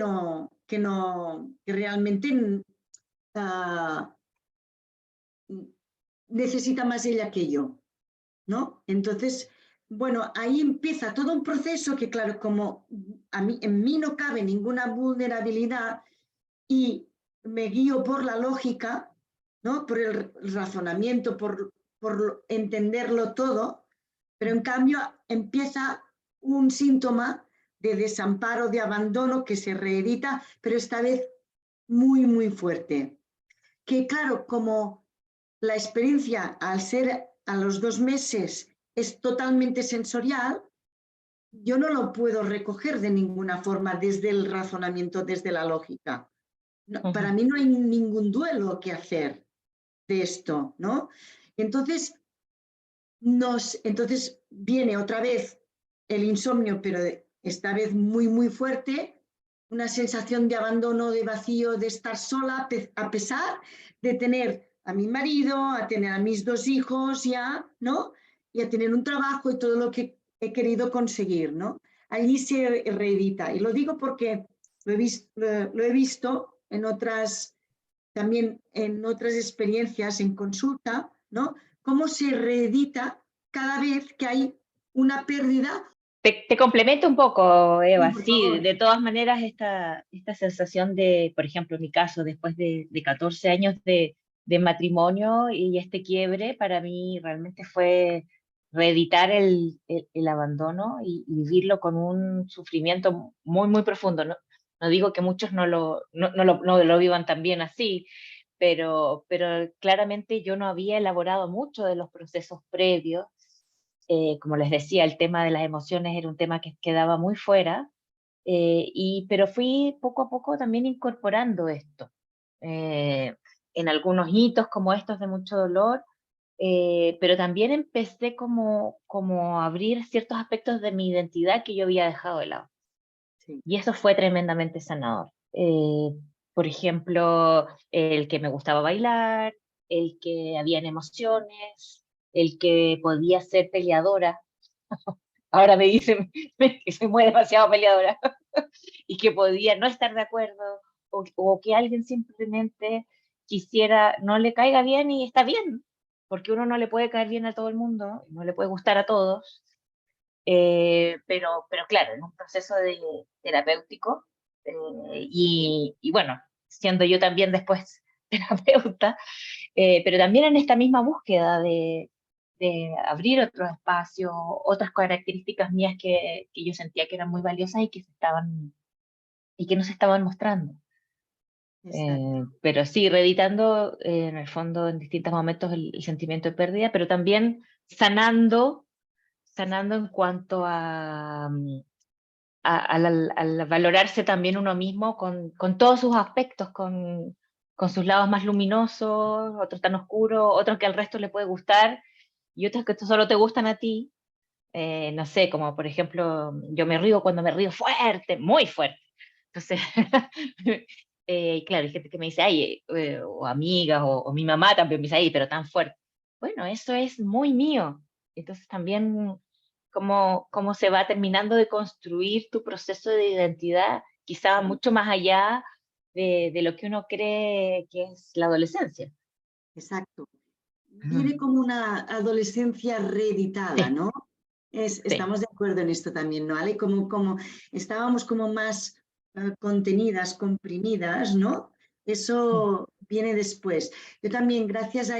realmente uh, necesita más ella que yo, ¿no? Entonces, bueno, ahí empieza todo un proceso que, claro, como en mí no cabe ninguna vulnerabilidad, y me guío por la lógica, ¿no? Por el razonamiento, por entenderlo todo, pero en cambio empieza un síntoma de desamparo, de abandono que se reedita, pero esta vez muy, muy fuerte. Que claro, como la experiencia al ser a los 2 meses es totalmente sensorial, yo no lo puedo recoger de ninguna forma desde el razonamiento, desde la lógica. No, Ujú. para mí no hay ningún duelo que hacer de esto, ¿no? Entonces, entonces viene otra vez el insomnio, pero esta vez muy, muy fuerte, una sensación de abandono, de vacío, de estar sola, a pesar de tener a mi marido, a tener a mis 2 hijos ya, ¿no? Y a tener un trabajo y todo lo que he querido conseguir, ¿no? Allí se reedita. Y lo digo porque lo he visto en otras, también en otras experiencias en consulta, ¿no? Cómo se reedita cada vez que hay una pérdida. Te complemento un poco, Sí, Eva. por Sí, favor. de todas maneras, esta sensación de, por ejemplo, en mi caso, después de 14 años de matrimonio y este quiebre, para mí realmente fue reeditar el abandono y vivirlo con un sufrimiento muy, muy profundo. No, no digo que muchos no lo vivan también así, pero claramente yo no había elaborado mucho de los procesos previos. Como les decía, el tema de las emociones era un tema que quedaba muy fuera, pero fui poco a poco también incorporando esto. en algunos hitos como estos de mucho dolor, pero también empecé como a abrir ciertos aspectos de mi identidad que yo había dejado de lado. Sí. Y eso fue tremendamente sanador. Por ejemplo, el que me gustaba bailar, el que habían emociones, el que podía ser peleadora. Ahora me dicen que soy muy demasiado peleadora y que podía no estar de acuerdo o que alguien simplemente quisiera, no le caiga bien y está bien, porque uno no le puede caer bien a todo el mundo, no le puede gustar a todos, pero claro, en un proceso terapéutico, y bueno, siendo yo también después terapeuta, pero también en esta misma búsqueda de abrir otros espacios, otras características mías que yo sentía que eran muy valiosas y que no se estaban mostrando. Exacto. Pero sí, reeditando en el fondo en distintos momentos el sentimiento de pérdida, pero también sanando en cuanto al valorarse también uno mismo con todos sus aspectos, con sus lados más luminosos, otros tan oscuros, otros que al resto le puede gustar y otros que solo te gustan a ti. No sé, como por ejemplo, yo me río cuando me río fuerte, muy fuerte. Entonces, claro, hay gente que me dice, ay, o amigas, o mi mamá también me dice, ay, pero tan fuerte. Bueno, eso es muy mío. Entonces también cómo se va terminando de construir tu proceso de identidad, quizá Sí, mucho más allá de lo que uno cree que es la adolescencia. exacto. Ujú. Viene como una adolescencia reeditada, Sí, ¿no? sí. Estamos de acuerdo en esto también, ¿no, Ale? Como estábamos como más contenidas, comprimidas, ¿no? Mm. Eso viene después. Yo también, gracias a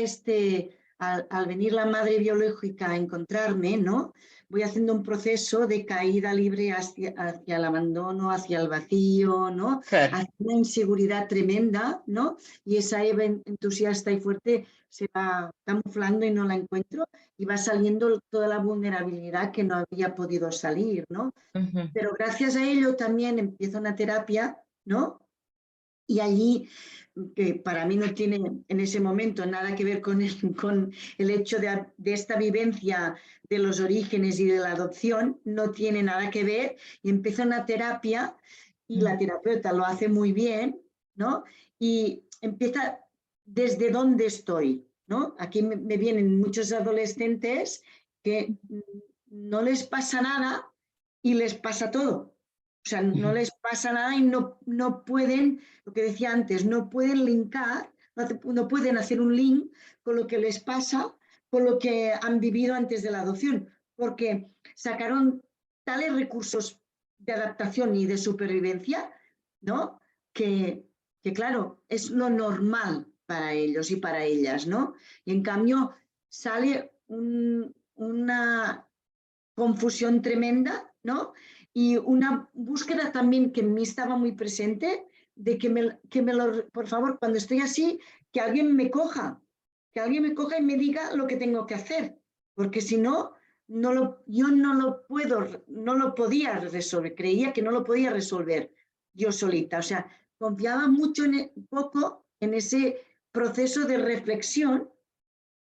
al venir la madre biológica a encontrarme, ¿no? Voy haciendo un proceso de caída libre hacia el abandono, hacia el vacío, ¿no? Claro. Hacia una inseguridad tremenda, ¿no? Y esa Eva entusiasta y fuerte se va camuflando y no la encuentro y va saliendo toda la vulnerabilidad que no había podido salir, ¿no? Ujú. Pero gracias a ello también empiezo una terapia, ¿no? Y allí, que para mí no tiene en ese momento nada que ver con el hecho de esta vivencia de los orígenes y de la adopción, no tiene nada que ver, y empiezo una terapia y Mm. la terapeuta lo hace muy bien, ¿no? Y empieza desde dónde estoy, ¿no? Aquí me vienen muchos adolescentes que no les pasa nada y les pasa todo. O sea, no Ujú. les pasa nada y no pueden, lo que decía antes, no pueden linkar, no pueden hacer un link con lo que les pasa, con lo que han vivido antes de la adopción, porque sacaron tales recursos de adaptación y de supervivencia, ¿no? Que claro, es lo normal para ellos y para ellas, ¿no? Y en cambio sale una confusión tremenda, ¿no? Y una búsqueda también que en mí estaba muy presente de por favor, cuando estoy así, que alguien me coja, que alguien me coja y me diga lo que tengo que hacer, porque si no, yo no lo puedo, no lo podía resolver, creía que no lo podía resolver yo solita, o sea, confiaba mucho poco en ese proceso de reflexión,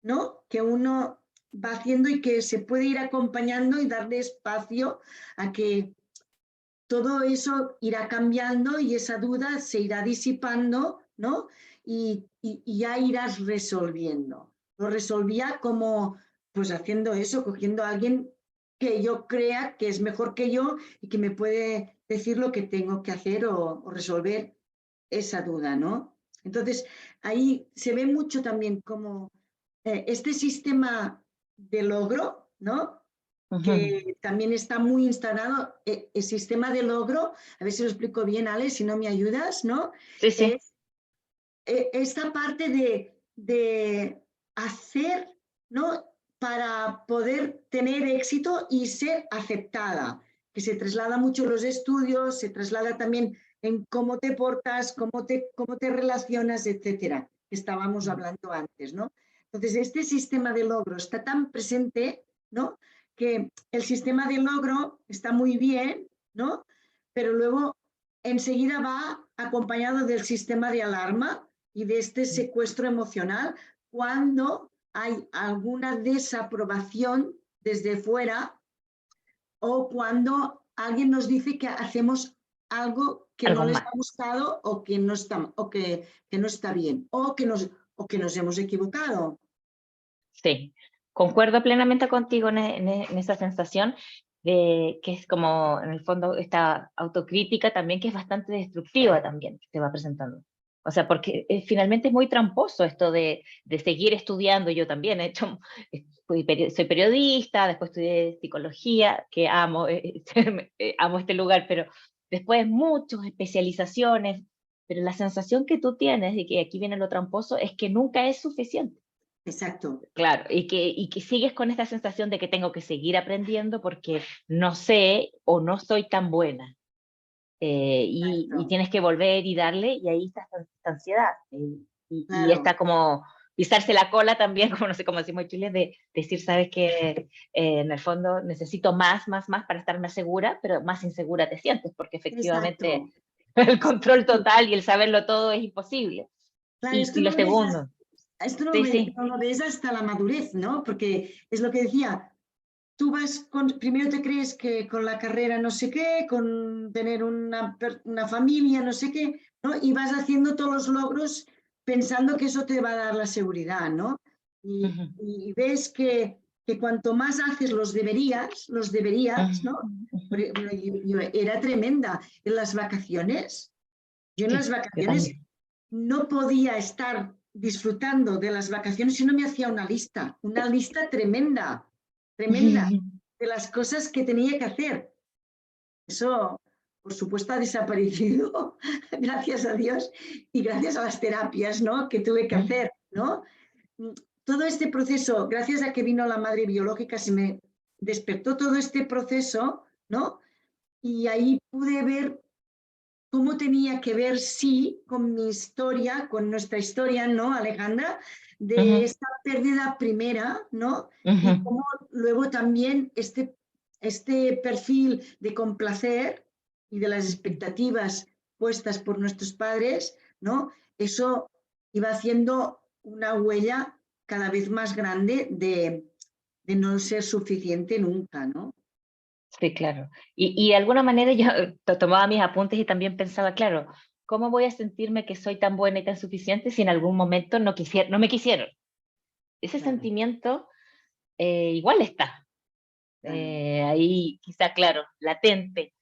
¿no? Que uno va haciendo y que se puede ir acompañando y darle espacio a que todo eso irá cambiando y esa duda se irá disipando, ¿no? Y ya irás resolviendo. Lo resolvía como, pues haciendo eso, cogiendo a alguien que yo crea que es mejor que yo y que me puede decir lo que tengo que hacer o resolver esa duda, ¿no? Entonces, ahí se ve mucho también como este sistema de logro, ¿no? Ujú. Que también está muy instalado, el sistema de logro, a ver si lo explico bien, Ale, si no me ayudas, ¿no? Sí, sí. Es esta parte de hacer, ¿no? Para poder tener éxito y ser aceptada, que se traslada mucho en los estudios, se traslada también en cómo te portas, cómo te relacionas, etcétera, que estábamos hablando antes, ¿no? Entonces, este sistema de logro está tan presente, ¿no? Que el sistema de logro está muy bien, ¿no? Pero luego enseguida va acompañado del sistema de alarma, y de este secuestro emocional cuando hay alguna desaprobación desde fuera o cuando alguien nos dice que hacemos algo que no Algo les más. ha gustado o que no está, que no está bien o que nos hemos equivocado. Sí, concuerdo plenamente contigo en esa sensación de que es como, en el fondo, esta autocrítica también que es bastante destructiva también, que se va presentando. O sea, porque finalmente es muy tramposo esto de seguir estudiando. Yo también he hecho, soy periodista, después estudié psicología, que amo, amo este lugar, pero después muchas especializaciones, pero la sensación que tú tienes, y que aquí viene lo tramposo, es que nunca es suficiente. Exacto. Claro, y que sigues con esta sensación de que tengo que seguir aprendiendo porque no sé o no soy tan buena. Y Exacto. tienes que volver y darle, y ahí está esta ansiedad. Y Claro. está como pisarse la cola también, como no sé cómo decimos en Chile, de decir, sabes que en el fondo necesito más, más, más para estar más segura, pero más insegura te sientes, porque efectivamente Exacto. el control Sí. total y el saberlo todo es imposible. Claro, Y lo segundo, esto no, sí, sí. no lo ves hasta la madurez, ¿no? Porque es lo que decía, tú primero te crees que con la carrera no sé qué, con tener una familia no sé qué, ¿no? Y vas haciendo todos los logros pensando que eso te va a dar la seguridad, ¿no? Ujú, Y ves que cuanto más haces los deberías, ujú, ¿no? ujú. Yo era tremenda en las vacaciones. Yo en las Sí, yo vacaciones también. no podía estar disfrutando de las vacaciones si no me hacía una lista tremenda, tremenda, de las cosas que tenía que hacer. Eso, por supuesto, ha desaparecido, gracias a Dios, y gracias a las terapias, ¿no? Que tuve que hacer, ¿no? Todo este proceso, gracias a que vino la madre biológica, se me despertó todo este proceso, ¿no? Y ahí pude ver cómo tenía que ver, sí, con mi historia, con nuestra historia, ¿no, Alejandra? De Ujú, esta pérdida primera, ¿no? ujú. Y cómo luego también este perfil de complacer y de las expectativas puestas por nuestros padres, ¿no? Eso iba haciendo una huella cada vez más grande de no ser suficiente nunca, ¿no? Sí, claro. Y de alguna manera yo tomaba mis apuntes y también pensaba, claro, ¿cómo voy a sentirme que soy tan buena y tan suficiente si en algún momento no me quisieron? Ese Claro, sentimiento igual está claro. ahí, quizá, claro, latente.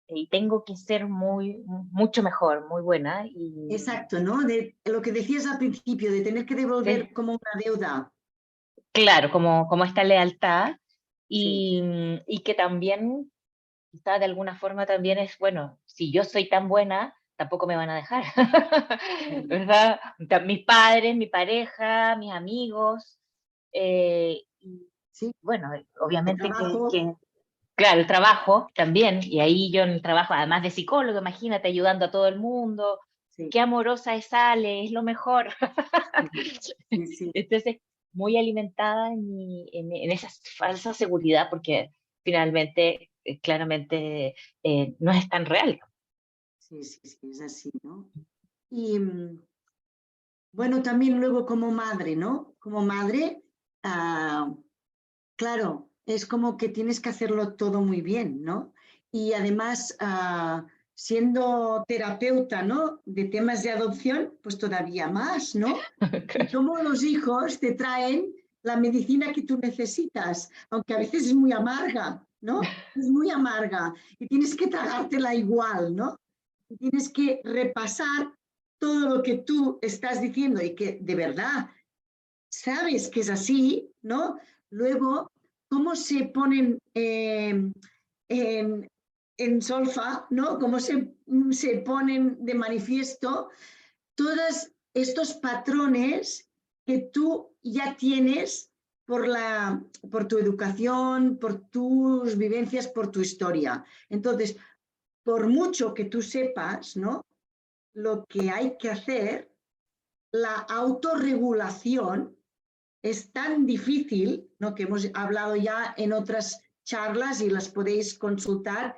Y tengo que ser mucho mejor, muy buena. Y Exacto, ¿no? De lo que decías al principio, de tener que sí, devolver como una deuda. claro, como esta lealtad. Sí, Y que también quizá de alguna forma también es, bueno, si yo soy tan buena, tampoco me van a dejar, sí, ¿verdad? Mis padres, mi pareja, mis amigos, y sí. bueno, El obviamente trabajo, claro, el trabajo también, y ahí yo en el trabajo, además de psicólogo, imagínate, ayudando a todo el mundo, sí, qué amorosa es Ale, es lo mejor. sí, sí, Entonces, muy alimentada en esa falsa seguridad, porque finalmente, claramente, no es tan real. sí, sí, sí, es así, ¿no? Y bueno, también luego como madre, ¿no? Como madre, ah, claro, es como que tienes que hacerlo todo muy bien, ¿no? Y además, siendo terapeuta, ¿no? De temas de adopción, pues todavía más, ¿no? Y cómo los hijos te traen la medicina que tú necesitas, aunque a veces es muy amarga, ¿no? Es muy amarga y tienes que tragártela igual, ¿no? Y tienes que repasar todo lo que tú estás diciendo y que de verdad sabes que es así, ¿no? Luego, cómo se ponen en solfa, ¿no? Cómo se ponen de manifiesto todos estos patrones que tú ya tienes por tu educación, por tus vivencias, por tu historia. Entonces, por mucho que tú sepas, ¿no? Lo que hay que hacer, la autorregulación es tan difícil, ¿no? Que hemos hablado ya en otras charlas y las podéis consultar,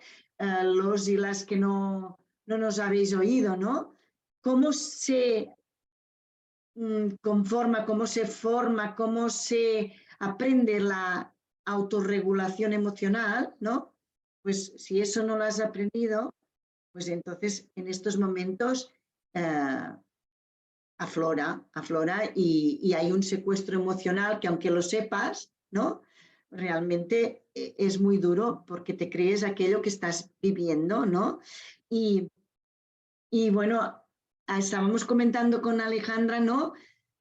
los y las que no nos habéis oído, ¿no? Cómo se conforma, cómo se forma, cómo se aprende la autorregulación emocional, ¿no? Pues si eso no lo has aprendido, pues entonces en estos momentos aflora y hay un secuestro emocional que aunque lo sepas, ¿no? Realmente es muy duro porque te crees aquello que estás viviendo, ¿no? Y bueno, estábamos comentando con Alejandra, ¿no?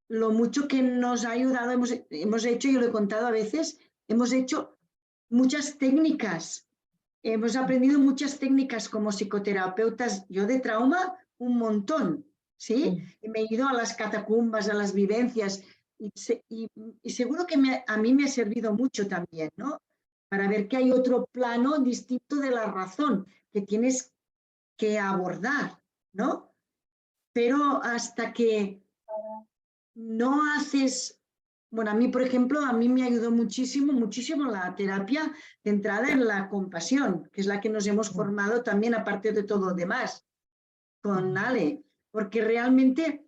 Lo mucho que nos ha ayudado, hemos hecho, yo lo he contado a veces, hemos hecho muchas técnicas, hemos aprendido muchas técnicas como psicoterapeutas, yo de trauma un montón, ¿sí? Y me he ido a las catacumbas, a las vivencias, y seguro que a mí me ha servido mucho también, ¿no? Para ver que hay otro plano distinto de la razón que tienes que abordar, ¿no? Pero hasta que no haces, bueno, a mí, por ejemplo, a mí me ayudó muchísimo, muchísimo la terapia centrada en la compasión, que es la que nos hemos formado también, aparte de todo lo demás, con Ale, porque realmente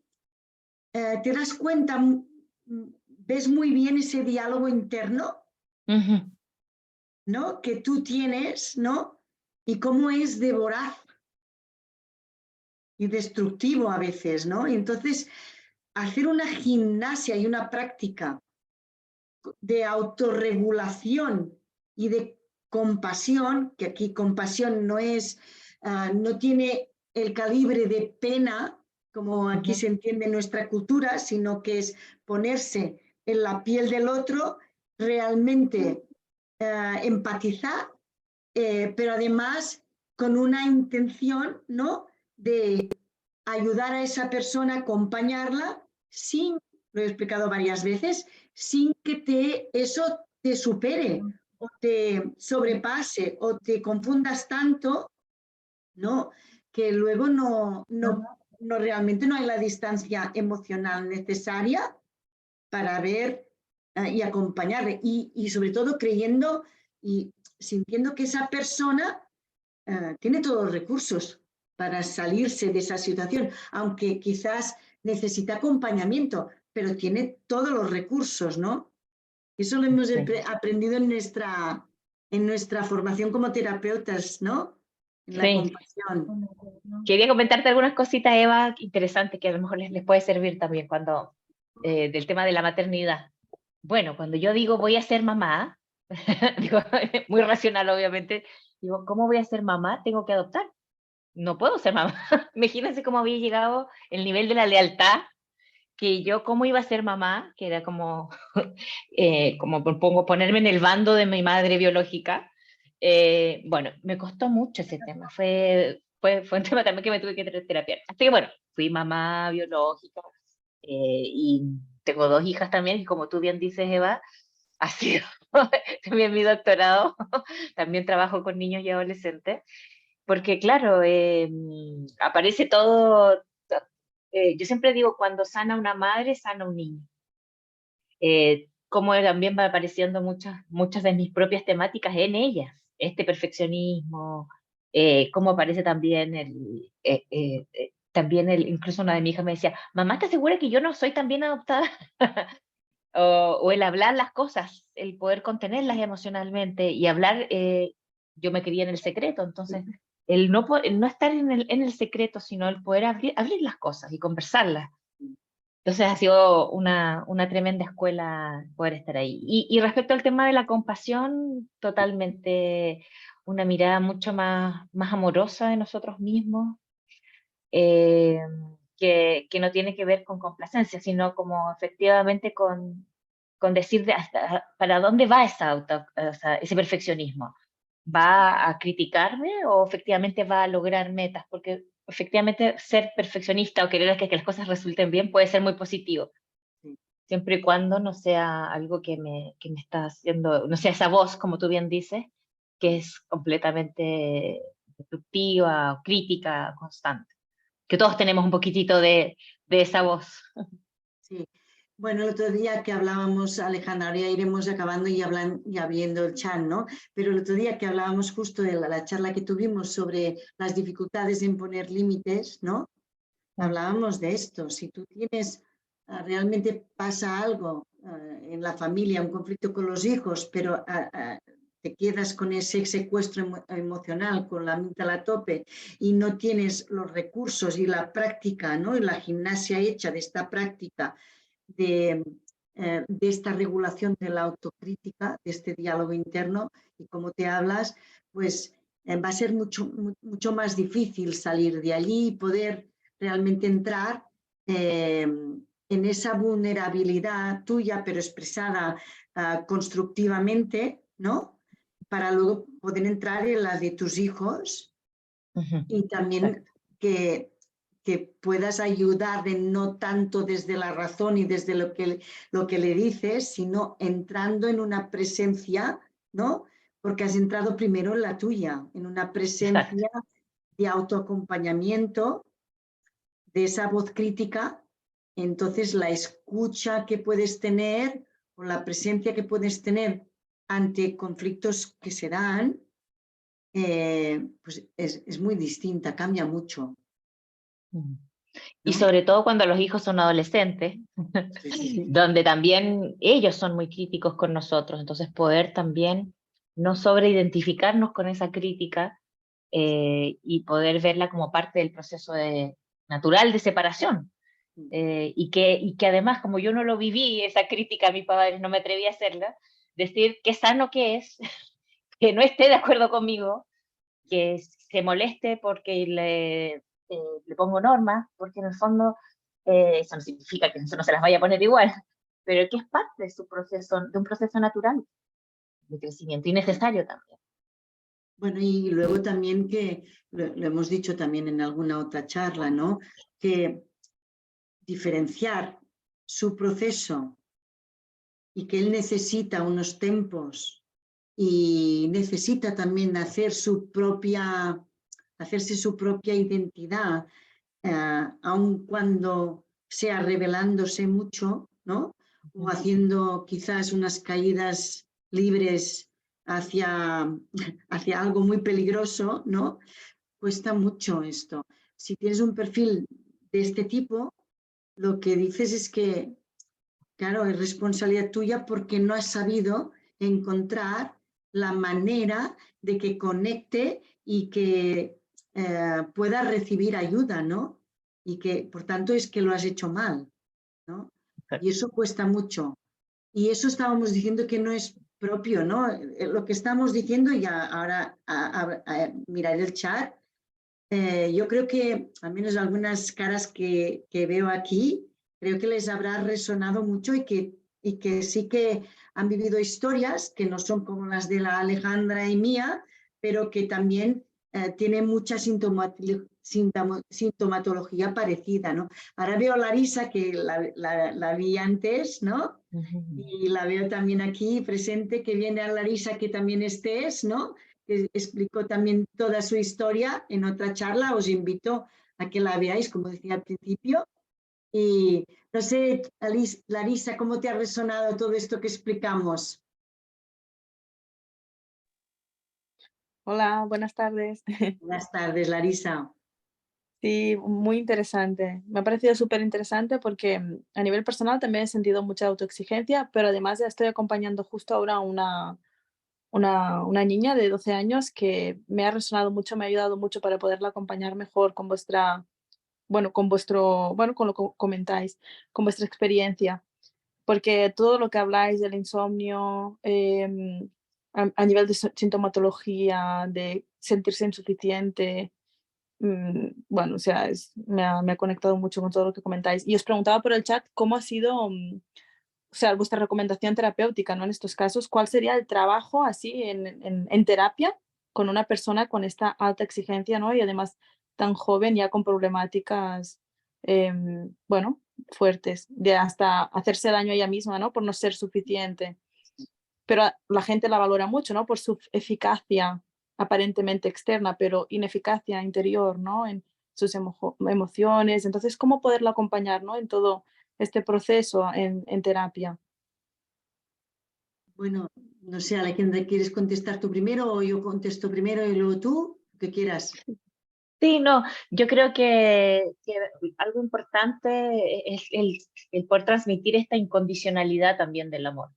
te das cuenta, ves muy bien ese diálogo interno, ¿no? Que tú tienes, ¿no? Y cómo es de voraz y destructivo a veces, ¿no? Y entonces, hacer una gimnasia y una práctica de autorregulación y de compasión, que aquí compasión no es, no tiene el calibre de pena, como aquí se entiende en nuestra cultura, sino que es ponerse en la piel del otro, realmente empatizar, pero además con una intención, ¿no?, de ayudar a esa persona, acompañarla, sin, lo he explicado varias veces, sin que eso te supere o te sobrepase o te confundas tanto, ¿no?, que luego realmente no hay la distancia emocional necesaria para ver y acompañar y sobre todo creyendo y sintiendo que esa persona tiene todos los recursos para salirse de esa situación, aunque quizás necesita acompañamiento, pero tiene todos los recursos, ¿no? Eso lo hemos aprendido en nuestra formación como terapeutas, ¿no? En la compasión. Quería comentarte algunas cositas, Eva, interesantes que a lo mejor les puede servir también cuando del tema de la maternidad. Bueno, cuando yo digo voy a ser mamá, digo, muy racional obviamente, digo, ¿cómo voy a ser mamá? Tengo que adoptar. No puedo ser mamá. Imagínense cómo había llegado el nivel de la lealtad, que yo cómo iba a ser mamá, que era como, como propongo ponerme en el bando de mi madre biológica. Bueno, me costó mucho ese tema, fue un tema también que me tuve que terapiar. Así que bueno, fui mamá biológica y tengo 2 hijas también, y como tú bien dices, Eva, ha sido también mi doctorado, también trabajo con niños y adolescentes, porque claro, aparece todo, yo siempre digo, cuando sana una madre, sana un niño. Como también va apareciendo muchas de mis propias temáticas en ellas, este perfeccionismo, cómo aparece también incluso una de mis hijas me decía, mamá, ¿estás segura que yo no soy también adoptada? o el hablar las cosas, el poder contenerlas emocionalmente y hablar, yo me crié en el secreto, entonces el no estar en el secreto, sino el poder abrir las cosas y conversarlas. Entonces ha sido una tremenda escuela poder estar ahí. Y respecto al tema de la compasión, totalmente una mirada mucho más amorosa de nosotros mismos, eh, que no tiene que ver con complacencia, sino como efectivamente con decir hasta para dónde va o sea, ese perfeccionismo. ¿Va a criticarme o efectivamente va a lograr metas? Porque efectivamente ser perfeccionista o querer que las cosas resulten bien puede ser muy positivo, siempre y cuando no sea algo que me está haciendo, no sea esa voz, como tú bien dices, que es completamente destructiva o crítica constante. Que todos tenemos un poquitito de esa voz. Sí. Bueno, el otro día que hablábamos, Alejandra, ahora ya iremos acabando y abriendo el chat, ¿no? Pero el otro día que hablábamos justo de la charla que tuvimos sobre las dificultades en poner límites, ¿no? Hablábamos de esto. Si tú tienes realmente pasa algo en la familia, un conflicto con los hijos, pero te quedas con ese secuestro emocional, con la mente a tope y no tienes los recursos y la práctica, ¿no? Y la gimnasia hecha de esta práctica de esta regulación de la autocrítica, de este diálogo interno, y como te hablas, pues va a ser mucho más difícil salir de allí y poder realmente entrar en esa vulnerabilidad tuya, pero expresada constructivamente, ¿no? Para luego poder entrar en la de tus hijos y también que puedas ayudar no tanto desde la razón y desde lo que le dices, sino entrando en una presencia, ¿no? Porque has entrado primero en la tuya, en una presencia de autoacompañamiento, de esa voz crítica. Entonces la escucha que puedes tener o la presencia que puedes tener ante conflictos que se dan, pues es muy distinta, cambia mucho. Y ¿No? sobre todo cuando los hijos son adolescentes, Sí. donde también ellos son muy críticos con nosotros, entonces poder también no sobreidentificarnos con esa crítica y poder verla como parte del proceso natural de separación. Y que además, como yo no lo viví, esa crítica a mi padre, no me atreví a hacerla, decir qué sano que es, que no esté de acuerdo conmigo, que se moleste porque le pongo normas, porque en el fondo eso no significa que eso no se las vaya a poner igual, pero que es parte de su proceso, de un proceso natural de crecimiento y necesario también. Bueno, y luego también que lo hemos dicho también en alguna otra charla, ¿no? Que diferenciar su proceso y que él necesita unos tempos y necesita también hacerse su propia identidad, aun cuando sea revelándose mucho, ¿no? O haciendo quizás unas caídas libres hacia algo muy peligroso, ¿no? Cuesta mucho esto. Si tienes un perfil de este tipo, lo que dices es que, claro, es responsabilidad tuya porque no has sabido encontrar la manera de que conecte y que pueda recibir ayuda, ¿no? Y que, por tanto, es que lo has hecho mal, ¿no? Y eso cuesta mucho. Y eso estábamos diciendo que no es propio, ¿no? Lo que estamos diciendo, y ahora a mirar el chat, yo creo que al menos algunas caras que veo aquí, creo que les habrá resonado mucho y que sí que han vivido historias que no son como las de la Alejandra y mía, pero que también tienen mucha sintomatología parecida, ¿no? Ahora veo a Larisa, que la vi antes, ¿no? Y la veo también aquí presente, que viene a Larisa, que también ¿no? Que explicó también toda su historia en otra charla. Os invito a que la veáis, como decía al principio. Y no sé, Larisa, ¿cómo te ha resonado todo esto que explicamos? Hola, buenas tardes. Buenas tardes, Larisa. Sí, muy interesante. Me ha parecido súper interesante porque a nivel personal también he sentido mucha autoexigencia, pero además ya estoy acompañando justo ahora a una niña de 12 años que me ha resonado mucho, me ha ayudado mucho para poderla acompañar mejor con con lo que comentáis, con vuestra experiencia. Porque todo lo que habláis del insomnio, a nivel de sintomatología, de sentirse insuficiente, bueno, o sea, me ha conectado mucho con todo lo que comentáis. Y os preguntaba por el chat cómo ha sido, o sea, vuestra recomendación terapéutica, ¿no? En estos casos, ¿cuál sería el trabajo así en terapia con una persona con esta alta exigencia, ¿no? Y además tan joven, ya con problemáticas, bueno, fuertes, de hasta hacerse daño a ella misma, ¿no? Por no ser suficiente. Pero la gente la valora mucho, ¿no? Por su eficacia aparentemente externa, pero ineficacia interior, ¿no? En sus emociones. Entonces, ¿cómo poderla acompañar, ¿no? En todo este proceso en terapia. Bueno, no sé, Alejandra, ¿quieres contestar tú primero o yo contesto primero y luego tú? ¿Qué quieras? Sí, no, yo creo que algo importante es el poder transmitir esta incondicionalidad también del amor,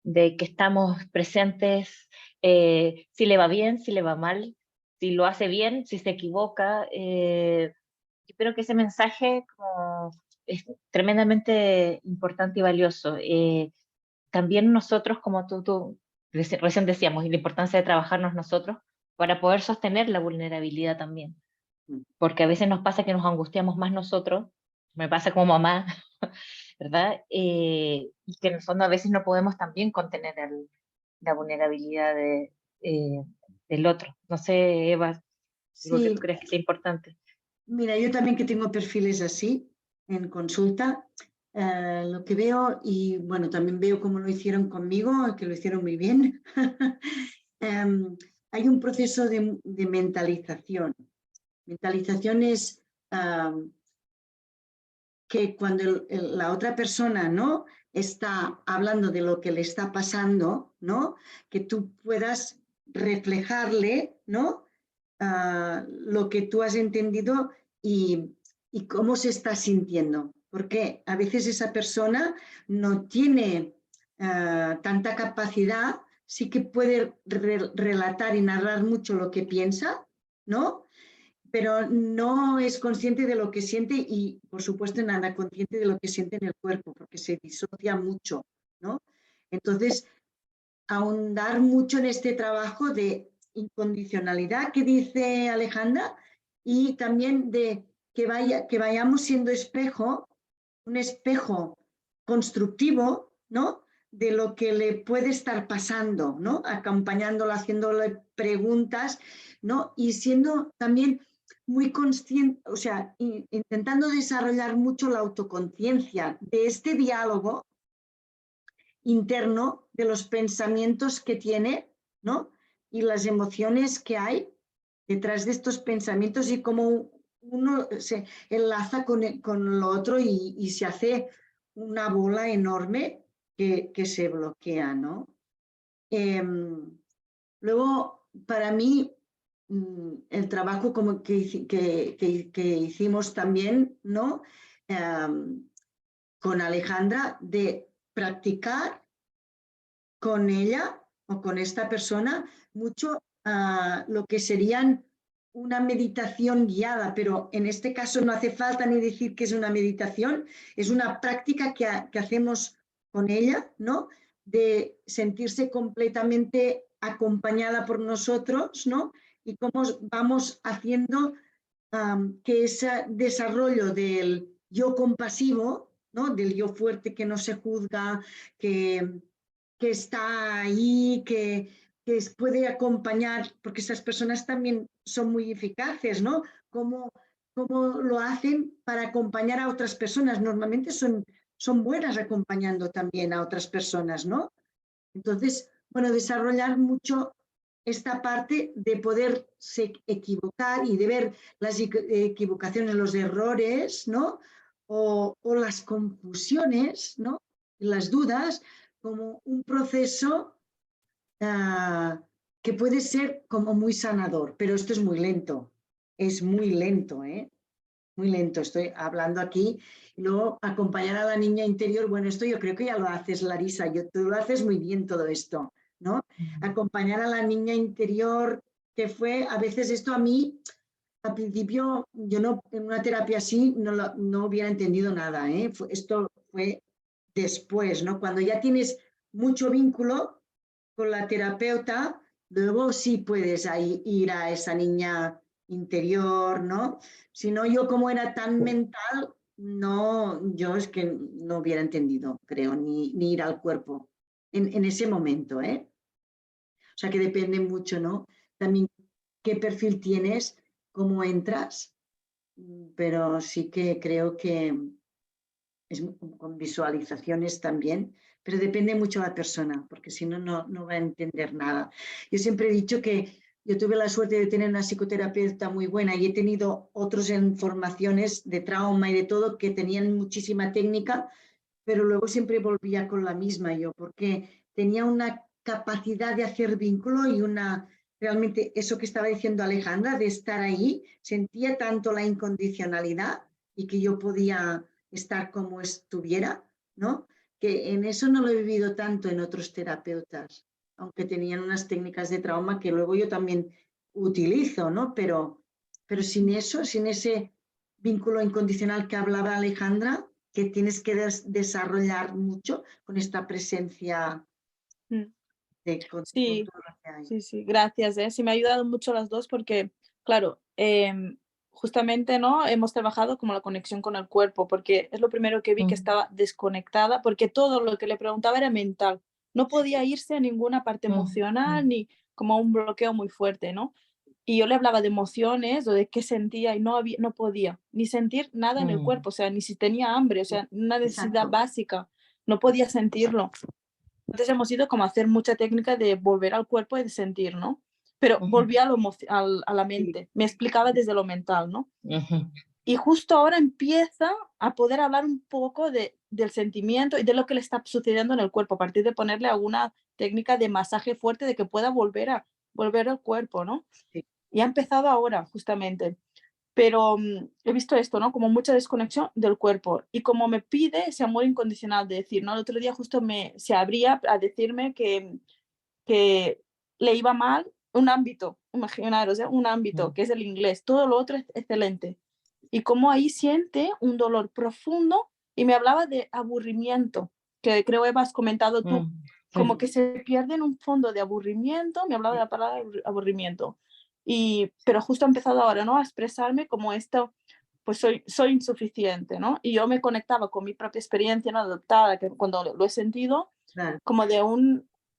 de que estamos presentes, si le va bien, si le va mal, si lo hace bien, si se equivoca. Yo creo que ese mensaje como, es tremendamente importante y valioso. También nosotros, como tú recién decíamos, y la importancia de trabajarnos nosotros para poder sostener la vulnerabilidad también, porque a veces nos pasa que nos angustiamos más nosotros, me pasa como mamá, ¿verdad? Y que en el fondo a veces no podemos también contener la vulnerabilidad eh, del otro. No sé, Eva, algo que tú Sí, crees que sea importante. mira, yo también que tengo perfiles así en consulta, lo que veo, y bueno, también veo cómo lo hicieron conmigo, que lo hicieron muy bien. Hay un proceso de mentalización. Mentalización es que cuando la otra persona, ¿no?, está hablando de lo que le está pasando, ¿no?, que tú puedas reflejarle, ¿no?, lo que tú has entendido y cómo se está sintiendo. Porque a veces esa persona no tiene tanta capacidad, sí que puede relatar y narrar mucho lo que piensa, ¿no?, pero no es consciente de lo que siente y, por supuesto, nada consciente de lo que siente en el cuerpo, porque se disocia mucho, ¿no? Entonces, ahondar mucho en este trabajo de incondicionalidad que dice Alejandra y también de que vayamos siendo espejo, un espejo constructivo, ¿no?, de lo que le puede estar pasando, ¿no?, acompañándolo, haciéndole preguntas, ¿no?, y siendo también muy consciente, o sea, intentando desarrollar mucho la autoconciencia de este diálogo interno, de los pensamientos que tiene, ¿no?, y las emociones que hay detrás de estos pensamientos y cómo uno se enlaza con lo otro y se hace una bola enorme que se bloquea, ¿no? Luego, para mí, el trabajo como que hicimos también, ¿no?, con Alejandra, de practicar con ella o con esta persona mucho lo que serían una meditación guiada, pero en este caso no hace falta ni decir que es una meditación, es una práctica que hacemos con ella, ¿no?, de sentirse completamente acompañada por nosotros, ¿no?, y cómo vamos haciendo que ese desarrollo del yo compasivo, ¿no?, del yo fuerte que no se juzga, que está ahí, que puede acompañar, porque esas personas también son muy eficaces, ¿no? ¿Cómo lo hacen para acompañar a otras personas? Normalmente son buenas acompañando también a otras personas, ¿no? Entonces, bueno, desarrollar mucho esta parte de poderse equivocar y de ver las equivocaciones, los errores, ¿no?, o las confusiones, ¿no?, las dudas, como un proceso que puede ser como muy sanador, pero esto es muy lento, ¿eh? Muy lento. Estoy hablando aquí. Y luego acompañar a la niña interior, bueno, esto yo creo que ya lo haces, Larisa, tú lo haces muy bien todo esto, ¿no? Acompañar a la niña interior, que fue, a veces esto a mí, al principio, yo no, en una terapia así no hubiera entendido nada, ¿eh? Esto fue después, ¿no? Cuando ya tienes mucho vínculo con la terapeuta, luego sí puedes ahí ir a esa niña interior, ¿no? Si no, yo como era tan mental, no, yo es que no hubiera entendido, creo, ni ir al cuerpo en ese momento, ¿eh? O sea que depende mucho, ¿no? También qué perfil tienes, cómo entras, pero sí que creo que es con visualizaciones también, pero depende mucho de la persona, porque si no, no va a entender nada. Yo siempre he dicho que yo tuve la suerte de tener una psicoterapeuta muy buena y he tenido otros en formaciones de trauma y de todo que tenían muchísima técnica, pero luego siempre volvía con la misma yo, porque tenía una capacidad de hacer vínculo y una realmente eso que estaba diciendo Alejandra, de estar ahí, sentía tanto la incondicionalidad y que yo podía estar como estuviera, ¿no? Que en eso no lo he vivido tanto en otros terapeutas, aunque tenían unas técnicas de trauma que luego yo también utilizo, ¿no? Pero sin eso, sin ese vínculo incondicional que hablaba Alejandra, que tienes que desarrollar mucho con esta presencia Mm. con Sí, todo lo que hay. sí, sí, gracias, ¿eh? Sí, me ha ayudado mucho las dos porque, claro, justamente, ¿no? Hemos trabajado como la conexión con el cuerpo, porque es lo primero que vi que estaba desconectada, porque todo lo que le preguntaba era mental. No podía irse a ninguna parte emocional ni como a un bloqueo muy fuerte, ¿no? Y yo le hablaba de emociones o de qué sentía y no podía ni sentir nada en el cuerpo, o sea, ni si tenía hambre, o sea, una necesidad Exacto. básica, no podía sentirlo. Entonces hemos ido como a hacer mucha técnica de volver al cuerpo y de sentir, ¿no? Pero volví a, a la mente, me explicaba desde lo mental, ¿no? Y justo ahora empieza a poder hablar un poco del sentimiento y de lo que le está sucediendo en el cuerpo, a partir de ponerle alguna técnica de masaje fuerte de que pueda volver al cuerpo, ¿no? Sí. Y ha empezado ahora, justamente. Pero he visto esto, ¿no? Como mucha desconexión del cuerpo. Y como me pide ese amor incondicional de decir, ¿no? El otro día justo se abría a decirme que le iba mal un ámbito, imaginaros, ¿eh? Un ámbito, que es el inglés. Todo lo otro es excelente. Y como ahí siente un dolor profundo y me hablaba de aburrimiento, que creo, Eva, has comentado tú, como que se pierde en un fondo de aburrimiento, me hablaba de la palabra aburrimiento. Pero justo he empezado ahora, ¿no? A expresarme como esto, pues soy insuficiente, ¿no? Y yo me conectaba con mi propia experiencia, ¿no? Adoptada, que cuando lo he sentido, Claro. como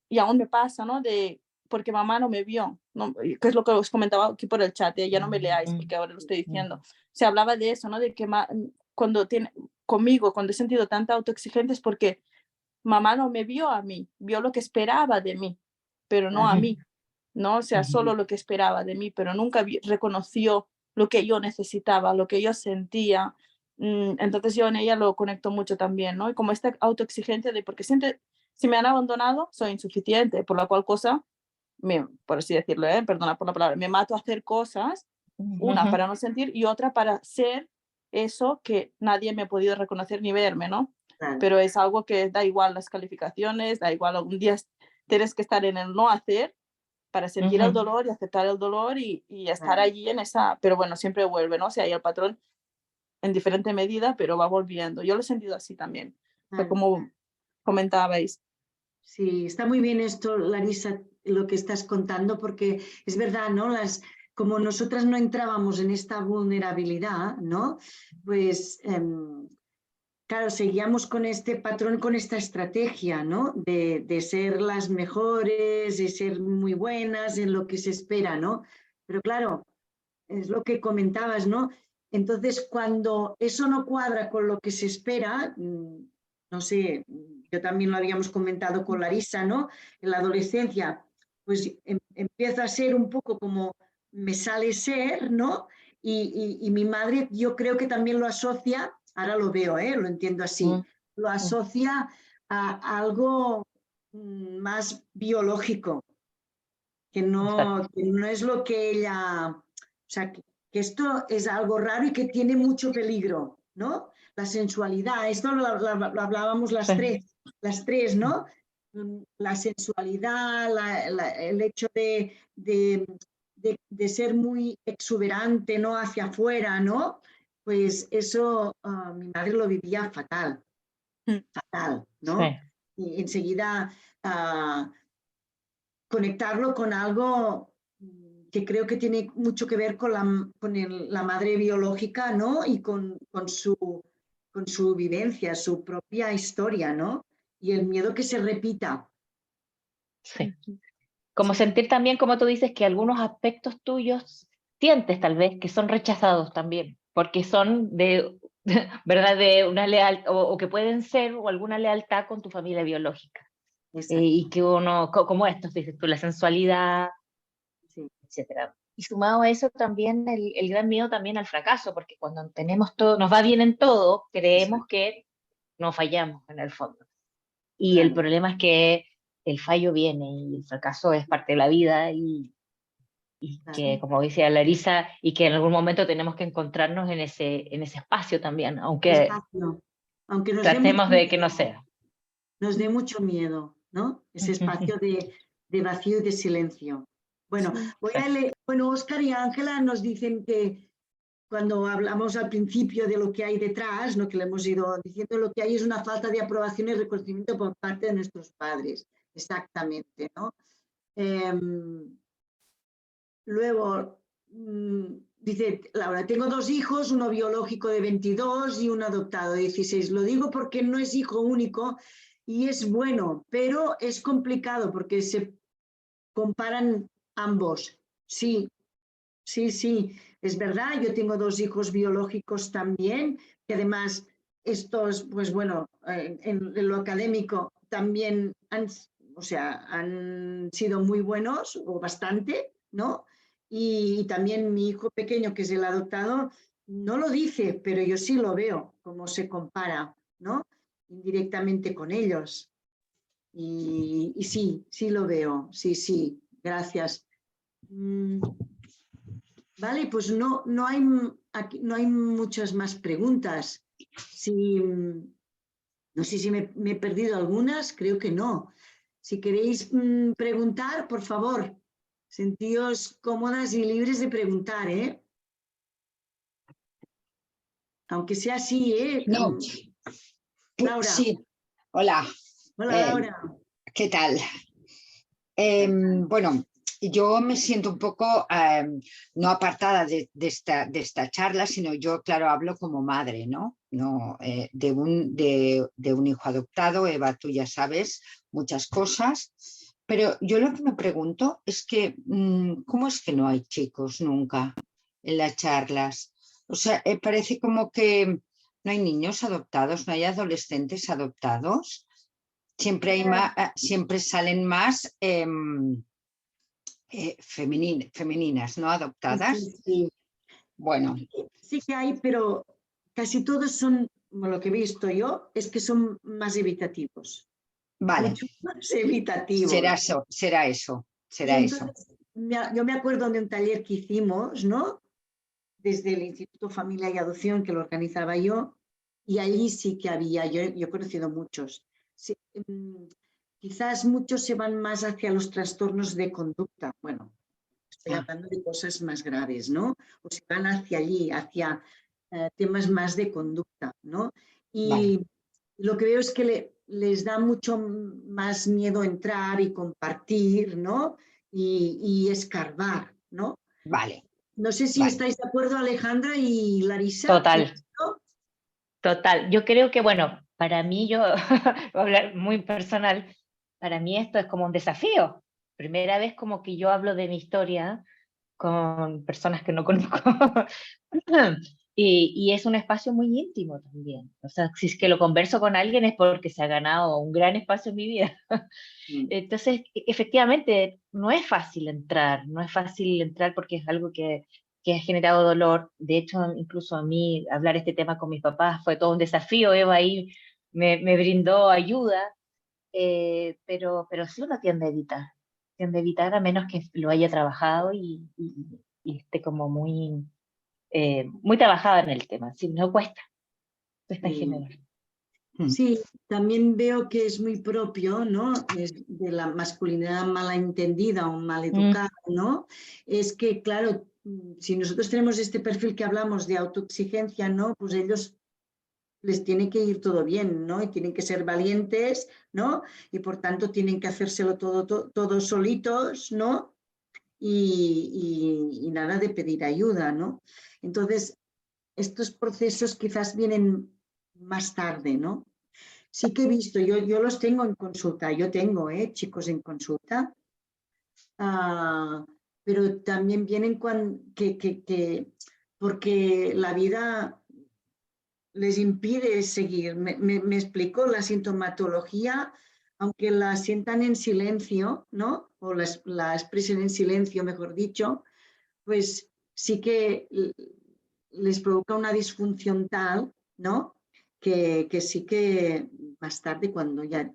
y aún me pasa, ¿no? Porque mamá no me vio, ¿no? Que es lo que os comentaba aquí por el chat, ya no me leáis porque ahora lo estoy diciendo. Se hablaba de eso, ¿no? De que cuando he sentido tanta autoexigencia es porque mamá no me vio a mí, vio lo que esperaba de mí, pero no a mí, ¿no? O sea, solo lo que esperaba de mí, pero nunca reconoció lo que yo necesitaba, lo que yo sentía. Entonces yo en ella lo conecto mucho también, ¿no? Y como esta autoexigencia de, porque si me han abandonado, soy insuficiente, por la cual cosa, por así decirlo, perdona por la palabra, me mato a hacer cosas, una para no sentir y otra para ser eso que nadie me ha podido reconocer ni verme, ¿no? Claro. Pero es algo que da igual las calificaciones, da igual, algún día tienes que estar en el no hacer para sentir el dolor y aceptar el dolor y estar allí en esa, pero bueno, siempre vuelve, ¿no? O sea, hay el patrón en diferente medida, pero va volviendo. Yo lo he sentido así también, o sea, como comentabais. Sí, está muy bien esto, Larisa, lo que estás contando, porque es verdad, ¿no? Como nosotras no entrábamos en esta vulnerabilidad, ¿no? Pues, claro, seguíamos con este patrón, con esta estrategia, ¿no? De ser las mejores, de ser muy buenas en lo que se espera, ¿no? Pero claro, es lo que comentabas, ¿no? Entonces, cuando eso no cuadra con lo que se espera, no sé, yo también lo habíamos comentado con Larisa, ¿no? En la adolescencia, pues empieza a ser un poco como me sale ser, ¿no? Y mi madre, yo creo que también lo asocia, ahora lo veo, lo entiendo así, lo asocia a algo más biológico, que no es lo que ella, o sea, que esto es algo raro y que tiene mucho peligro, ¿no? La sensualidad, esto lo hablábamos las tres, ¿no? La sensualidad, el hecho de ser muy exuberante, ¿no? Hacia afuera, ¿no? Pues eso mi madre lo vivía fatal, ¿no? Sí. Y enseguida conectarlo con algo que creo que tiene mucho que ver con la madre biológica, ¿no? Y con su vivencia, su propia historia, ¿no? Y el miedo que se repita. Sí. Como sentir también, como tú dices, que algunos aspectos tuyos sientes tal vez que son rechazados también, porque son ¿verdad? De una lealtad, o que pueden ser, o alguna lealtad con tu familia biológica. Y que uno, como esto, dices tú, la sensualidad, Sí. etcétera. Y sumado a eso también el gran miedo también al fracaso, porque cuando tenemos todo, nos va bien en todo, creemos que no fallamos en el fondo. Y el Claro. problema es que el fallo viene y el fracaso es parte de la vida y y Claro. que, como decía Larisa, y que en algún momento tenemos que encontrarnos en ese espacio también, aunque Espacio. Aunque nos dé mucho tratemos de que no miedo, sea. nos dé mucho miedo, ¿no? Ese espacio de vacío y de silencio. Bueno, Sí. voy a leer. Bueno, Óscar y Ángela nos dicen que cuando hablamos al principio de lo que hay detrás, ¿no? Que le hemos ido diciendo, lo que hay es una falta de aprobación y reconocimiento por parte de nuestros padres. Exactamente, ¿no? Luego, dice Laura, tengo 2 hijos, uno biológico de 22 y uno adoptado de 16. Lo digo porque no es hijo único y es bueno, pero es complicado porque se comparan ambos. Sí, sí, es verdad. Yo tengo 2 hijos biológicos también, que además estos, pues bueno, en lo académico también han sido muy buenos o bastante, ¿no? Y también mi hijo pequeño, que es el adoptado, no lo dice, pero yo sí lo veo, cómo se compara, ¿no? Indirectamente con ellos. Y sí lo veo, sí, gracias. Vale, pues no hay muchas más preguntas. No sé si me he perdido algunas, creo que no. Si queréis preguntar, por favor, sentíos cómodas y libres de preguntar, ¿eh? Aunque sea así, ¿eh? No, Laura. sí, hola. Hola, Laura. ¿Qué tal? Bueno, yo me siento un poco no apartada de esta charla, sino yo, claro, hablo como madre, ¿no? De un hijo adoptado. Eva, tú ya sabes muchas cosas, pero yo lo que me pregunto es que, ¿cómo es que no hay chicos nunca en las charlas? O sea, parece como que no hay niños adoptados, no hay adolescentes adoptados. Siempre siempre salen más femeninas, ¿no? Adoptadas. Sí. Bueno, Sí que hay, pero casi todos son, lo que he visto yo, es que son más evitativos. vale, Mucho más evitativos. será eso. Y entonces, yo me acuerdo de un taller que hicimos, ¿no? Desde el Instituto Familia y Adopción, que lo organizaba yo, y allí sí que había, yo he conocido muchos. Sí, quizás muchos se van más hacia los trastornos de conducta. Bueno, estoy hablando de cosas más graves, ¿no? O se van hacia allí, hacia temas más de conducta, ¿no? Y Vale. lo que veo es que les da mucho más miedo entrar y compartir, ¿no? Y escarbar, ¿no? Vale. No sé si estáis de acuerdo, Alejandra y Larisa. Total. Total. Yo creo que, bueno, para mí, yo voy a hablar muy personal, para mí esto es como un desafío. Primera vez como que yo hablo de mi historia con personas que no conozco. Y es un espacio muy íntimo también. O sea, si es que lo converso con alguien es porque se ha ganado un gran espacio en mi vida. Entonces, efectivamente, no es fácil entrar, no es fácil entrar porque es algo que ha generado dolor. De hecho, incluso a mí hablar este tema con mis papás fue todo un desafío. Eva ahí me brindó ayuda, pero sí uno tiende a evitar a menos que lo haya trabajado y esté como muy trabajado en el tema. Si no cuesta en general. Sí, también veo que es muy propio, ¿no? Es de la masculinidad malentendida o maleducada, ¿no? Es que, claro, si nosotros tenemos este perfil que hablamos de autoexigencia, ¿no? Pues ellos les tiene que ir todo bien, ¿no? Y tienen que ser valientes, ¿no? Y por tanto tienen que hacérselo todo solitos, ¿no? Y nada de pedir ayuda, ¿no? Entonces, estos procesos quizás vienen más tarde, ¿no? Sí que he visto, yo los tengo en consulta, yo tengo chicos en consulta, pero también vienen porque la vida les impide seguir. Me explico, la sintomatología, aunque la sientan en silencio, ¿no? O la expresen en silencio, mejor dicho, pues sí que les provoca una disfunción tal, ¿no? Que sí que más tarde, cuando ya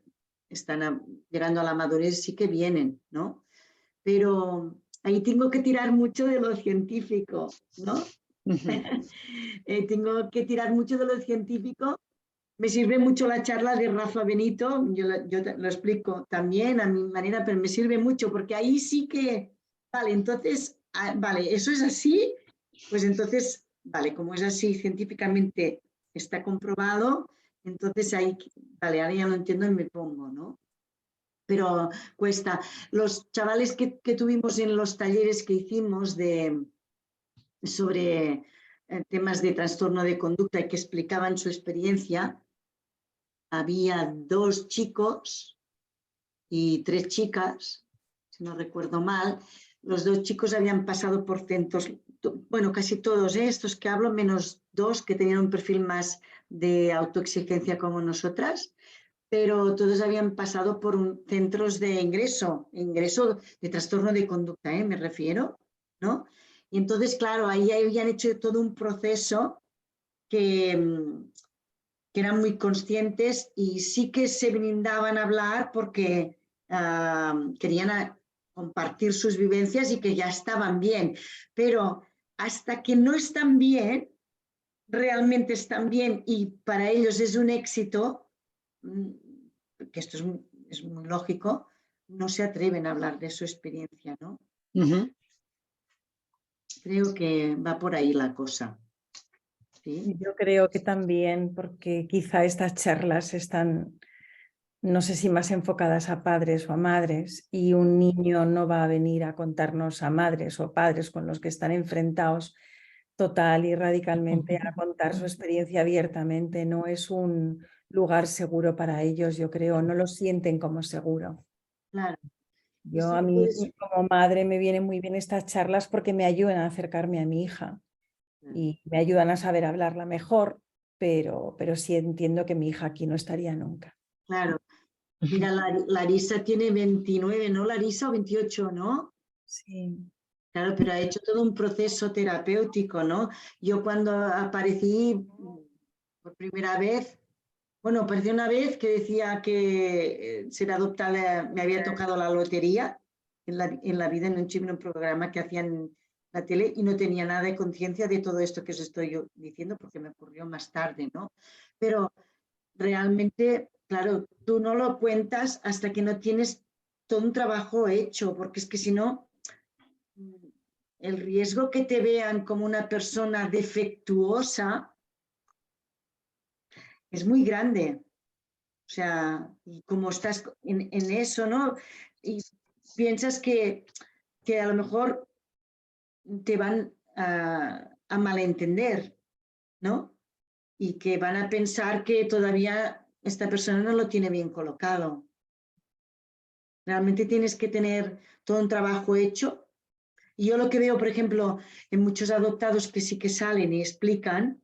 están llegando a la madurez, sí que vienen, ¿no? Pero ahí tengo que tirar mucho de lo científico, ¿no? Tengo que tirar mucho de lo científico. Me sirve mucho la charla de Rafa Benito, yo lo explico también a mi manera, pero me sirve mucho porque ahí sí que, vale, entonces, vale, eso es así, pues entonces, vale, como es así científicamente está comprobado, entonces ahí, vale, ahora ya lo entiendo y me pongo, ¿no? Pero cuesta. Los chavales que tuvimos en los talleres que hicimos sobre temas de trastorno de conducta y que explicaban su experiencia, había 2 chicos y 3 chicas, si no recuerdo mal. Los 2 chicos habían pasado por centros, bueno, casi todos estos que hablo, menos 2 que tenían un perfil más de autoexigencia como nosotras, pero todos habían pasado por centros de ingreso de trastorno de conducta, me refiero, ¿no? Y entonces, claro, ahí habían hecho todo un proceso que eran muy conscientes y sí que se brindaban a hablar porque querían compartir sus vivencias y que ya estaban bien. Pero hasta que no están bien, realmente están bien y para ellos es un éxito, que esto es muy lógico, no se atreven a hablar de su experiencia, ¿no? Creo que va por ahí la cosa. ¿Sí? Yo creo que también, porque quizá estas charlas están, no sé si más enfocadas a padres o a madres, y un niño no va a venir a contarnos a madres o padres con los que están enfrentados total y radicalmente a contar su experiencia abiertamente. No es un lugar seguro para ellos, yo creo, no lo sienten como seguro. Claro. Yo a mí como madre me vienen muy bien estas charlas porque me ayudan a acercarme a mi hija y me ayudan a saber hablarla mejor, pero sí entiendo que mi hija aquí no estaría nunca. Claro. Mira, Larisa tiene 29, ¿no, Larisa? O 28, ¿no? Sí. Claro, pero ha hecho todo un proceso terapéutico, ¿no? Yo cuando aparecí por primera vez, bueno, aparecí una vez que decía que ser adoptada me había tocado la lotería en la vida, en un programa que hacían en la tele y no tenía nada de conciencia de todo esto que os estoy yo diciendo porque me ocurrió más tarde, ¿no? Pero realmente, claro, tú no lo cuentas hasta que no tienes todo un trabajo hecho, porque es que si no, el riesgo que te vean como una persona defectuosa es muy grande. O sea, y como estás en eso, ¿no? Y piensas que a lo mejor te van a malentender, ¿no? Y que van a pensar que todavía esta persona no lo tiene bien colocado. Realmente tienes que tener todo un trabajo hecho. Y yo lo que veo, por ejemplo, en muchos adoptados que sí que salen y explican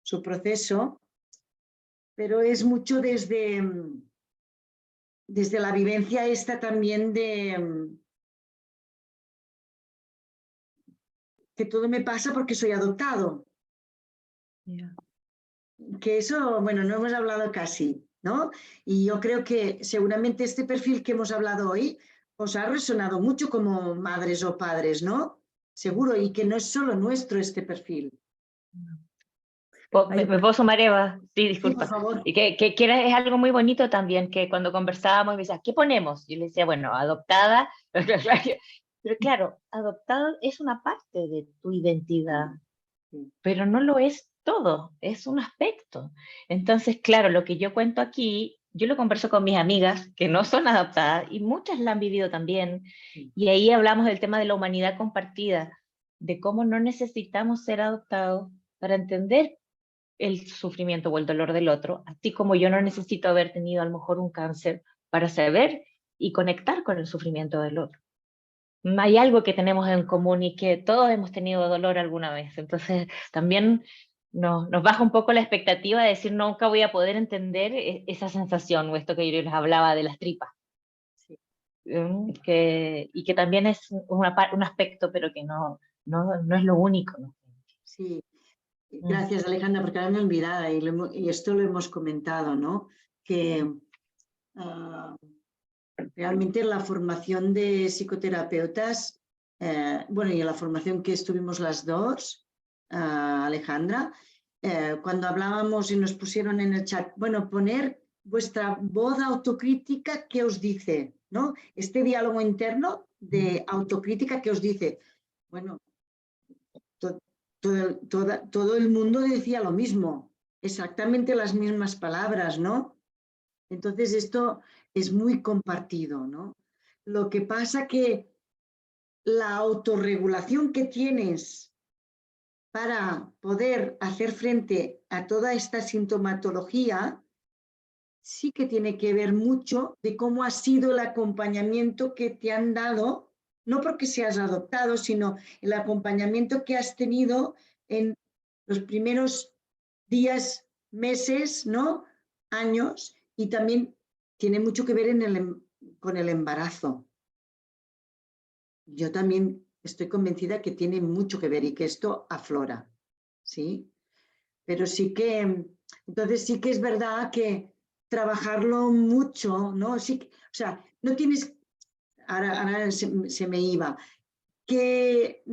su proceso, pero es mucho desde la vivencia esta también de que todo me pasa porque soy adoptado. Yeah. Que eso, bueno, no hemos hablado casi, ¿no? Y yo creo que seguramente este perfil que hemos hablado hoy os ha resonado mucho como madres o padres, ¿no? Seguro, y que no es solo nuestro este perfil. ¿Me puedo sumar, Eva? Sí, disculpa. Sí, por favor. Y que es algo muy bonito también, que cuando conversábamos me decía, ¿qué ponemos? Yo le decía, bueno, adoptada. Pero claro, adoptada es una parte de tu identidad, pero no lo es todo, es un aspecto. Entonces, claro, lo que yo cuento aquí, yo lo converso con mis amigas que no son adoptadas y muchas la han vivido también. Y ahí hablamos del tema de la humanidad compartida, de cómo no necesitamos ser adoptados para entender el sufrimiento o el dolor del otro, así como yo no necesito haber tenido a lo mejor un cáncer para saber y conectar con el sufrimiento del otro. Hay algo que tenemos en común y que todos hemos tenido dolor alguna vez, entonces también nos baja un poco la expectativa de decir nunca voy a poder entender esa sensación o esto que yo les hablaba de las tripas. Sí. Y que también es un aspecto, pero que no es lo único, ¿no? Sí, gracias Alejandra, porque ahora me he olvidado y esto lo hemos comentado, ¿no? Que realmente la formación de psicoterapeutas bueno, y en la formación que estuvimos las dos, Alejandra, cuando hablábamos y nos pusieron en el chat, bueno, poner vuestra voz autocrítica, ¿qué os dice? ¿No? Este diálogo interno de autocrítica que os dice, bueno, todo el mundo decía lo mismo, exactamente las mismas palabras, ¿no? Entonces esto es muy compartido, ¿no? Lo que pasa que la autorregulación que tienes para poder hacer frente a toda esta sintomatología sí que tiene que ver mucho de cómo ha sido el acompañamiento que te han dado, no porque seas adoptado, sino el acompañamiento que has tenido en los primeros días, meses, ¿no? Años, y también tiene mucho que ver con el embarazo. Yo también estoy convencida que tiene mucho que ver y que esto aflora, ¿sí? Pero sí que, entonces sí que es verdad que trabajarlo mucho, ¿no? Sí, o sea, no tienes, ahora se me iba, que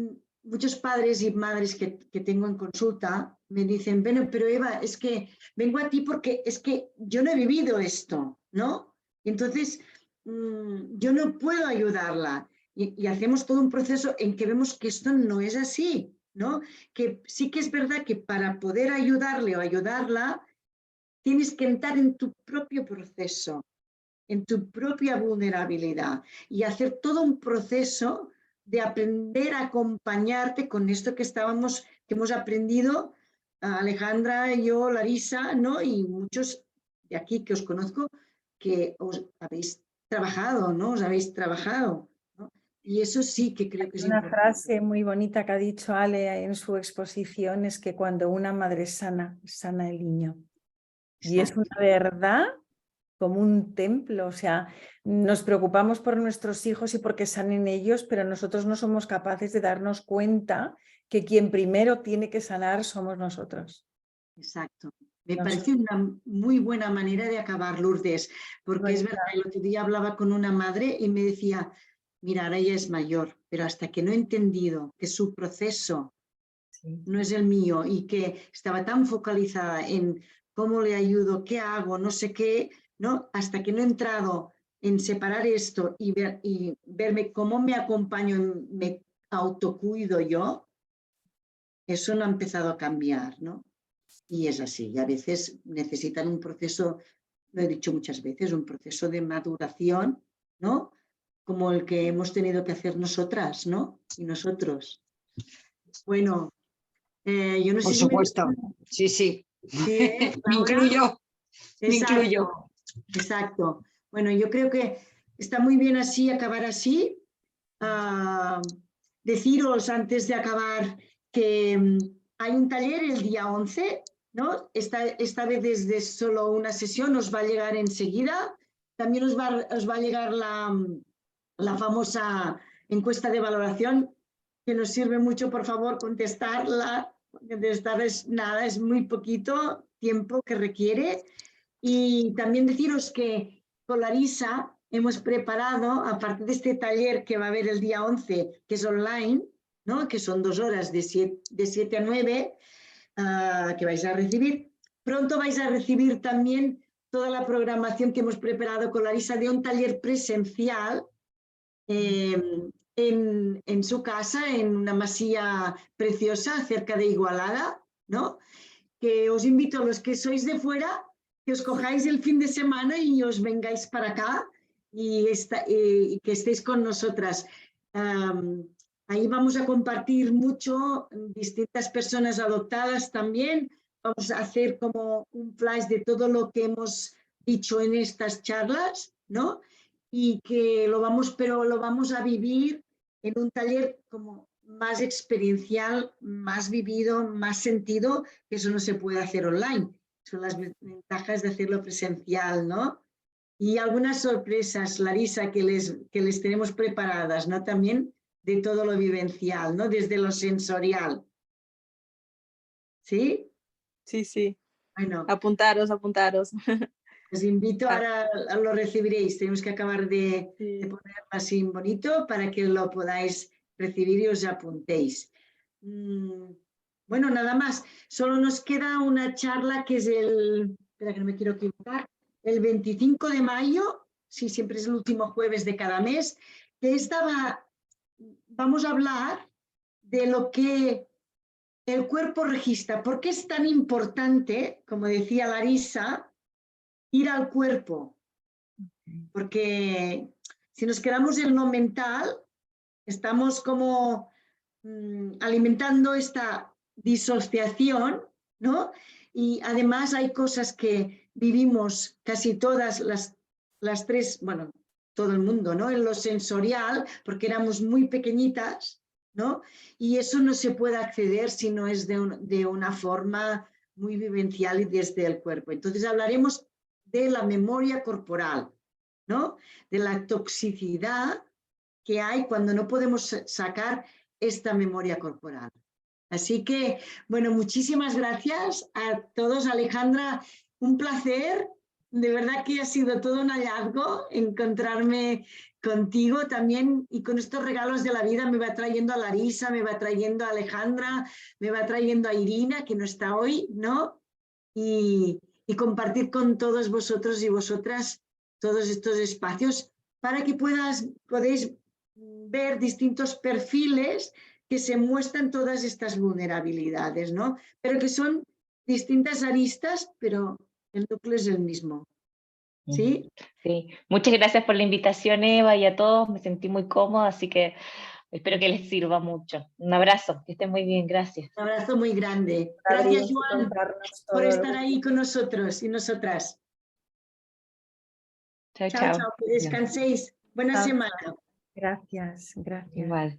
muchos padres y madres que tengo en consulta me dicen, bueno, pero Eva, es que vengo a ti porque es que yo no he vivido esto, ¿no? Entonces, yo no puedo ayudarla. Y hacemos todo un proceso en que vemos que esto no es así, ¿no? Que sí que es verdad que para poder ayudarle o ayudarla, tienes que entrar en tu propio proceso, en tu propia vulnerabilidad y hacer todo un proceso de aprender a acompañarte con esto que hemos aprendido, Alejandra, yo, Larisa, ¿no? Y muchos de aquí que os conozco, que os habéis trabajado, ¿no? Os habéis trabajado, ¿no? Y eso sí que creo que es Una importante. frase muy bonita que ha dicho Ale en su exposición es que cuando una madre sana, sana el niño. Y es una verdad como un templo, o sea, nos preocupamos por nuestros hijos y porque sanen ellos, pero nosotros no somos capaces de darnos cuenta que quien primero tiene que sanar somos nosotros. Exacto. Me parece una muy buena manera de acabar, Lourdes, porque es verdad, el otro día hablaba con una madre y me decía, mira, ahora ella es mayor, pero hasta que no he entendido que su proceso no es el mío y que estaba tan focalizada en cómo le ayudo, qué hago, no sé qué, ¿no? Hasta que no he entrado en separar esto y verme cómo me acompaño, me autocuido yo, eso no ha empezado a cambiar, ¿no? Y es así, y a veces necesitan un proceso, lo he dicho muchas veces, un proceso de maduración, ¿no? Como el que hemos tenido que hacer nosotras, ¿no? Y nosotros. Bueno, yo no sé Por si supuesto, sí, sí. Sí, Me incluyo, me incluyo. Exacto. Bueno, yo creo que está muy bien así, acabar así. Deciros antes de acabar que hay un taller el día 11, ¿no? Esta vez desde solo una sesión, os va a llegar enseguida. También os va a llegar la famosa encuesta de valoración, que nos sirve mucho, por favor, contestarla. Contestar es nada, es muy poquito tiempo que requiere. Y también deciros que con Larisa hemos preparado, aparte de este taller que va a haber el día 11, que es online, ¿no? Que son 2 horas de 7 a 9, que vais a recibir. Pronto vais a recibir también toda la programación que hemos preparado con Larisa de un taller presencial en su casa, en una masía preciosa cerca de Igualada, ¿no? Que os invito a los que sois de fuera, que os cojáis el fin de semana y os vengáis para acá y que estéis con nosotras. Ahí vamos a compartir mucho, distintas personas adoptadas también. Vamos a hacer como un flash de todo lo que hemos dicho en estas charlas, ¿no? Y que pero lo vamos a vivir en un taller como más experiencial, más vivido, más sentido, que eso no se puede hacer online. Son las ventajas de hacerlo presencial, ¿no? Y algunas sorpresas, Larisa, que les tenemos preparadas, ¿no? También de todo lo vivencial, ¿no? Desde lo sensorial. ¿Sí? Sí, sí. Bueno. Apuntaros. Os invito, ahora lo recibiréis. Tenemos que acabar de ponerlo así bonito para que lo podáis recibir y os apuntéis. Bueno, nada más. Solo nos queda una charla que es espera que no me quiero equivocar, el 25 de mayo, sí, siempre es el último jueves de cada mes, que vamos a hablar de lo que el cuerpo registra. ¿Por qué es tan importante, como decía Larisa, ir al cuerpo? Porque si nos quedamos en lo mental, estamos como alimentando esta disociación, ¿no? Y además hay cosas que vivimos casi todas las tres, bueno, todo el mundo, ¿no? En lo sensorial, porque éramos muy pequeñitas, ¿no? Y eso no se puede acceder si no es de una forma muy vivencial y desde el cuerpo. Entonces hablaremos de la memoria corporal, ¿no? De la toxicidad que hay cuando no podemos sacar esta memoria corporal. Así que, bueno, muchísimas gracias a todos. Alejandra, un placer. De verdad que ha sido todo un hallazgo encontrarme contigo también, y con estos regalos de la vida me va trayendo a Larisa, me va trayendo a Alejandra, me va trayendo a Irina, que no está hoy, ¿no? Y compartir con todos vosotros y vosotras todos estos espacios para que podéis ver distintos perfiles que se muestran todas estas vulnerabilidades, ¿no? Pero que son distintas aristas, pero el núcleo es el mismo. ¿Sí? Sí, muchas gracias por la invitación, Eva, y a todos. Me sentí muy cómoda, así que espero que les sirva mucho. Un abrazo, que estén muy bien, gracias. Un abrazo muy grande. Gracias, Joan, por estar ahí con nosotros y nosotras. Chao, Chao, chao. chao, que descanséis. Buena semana. Gracias, gracias. Igual.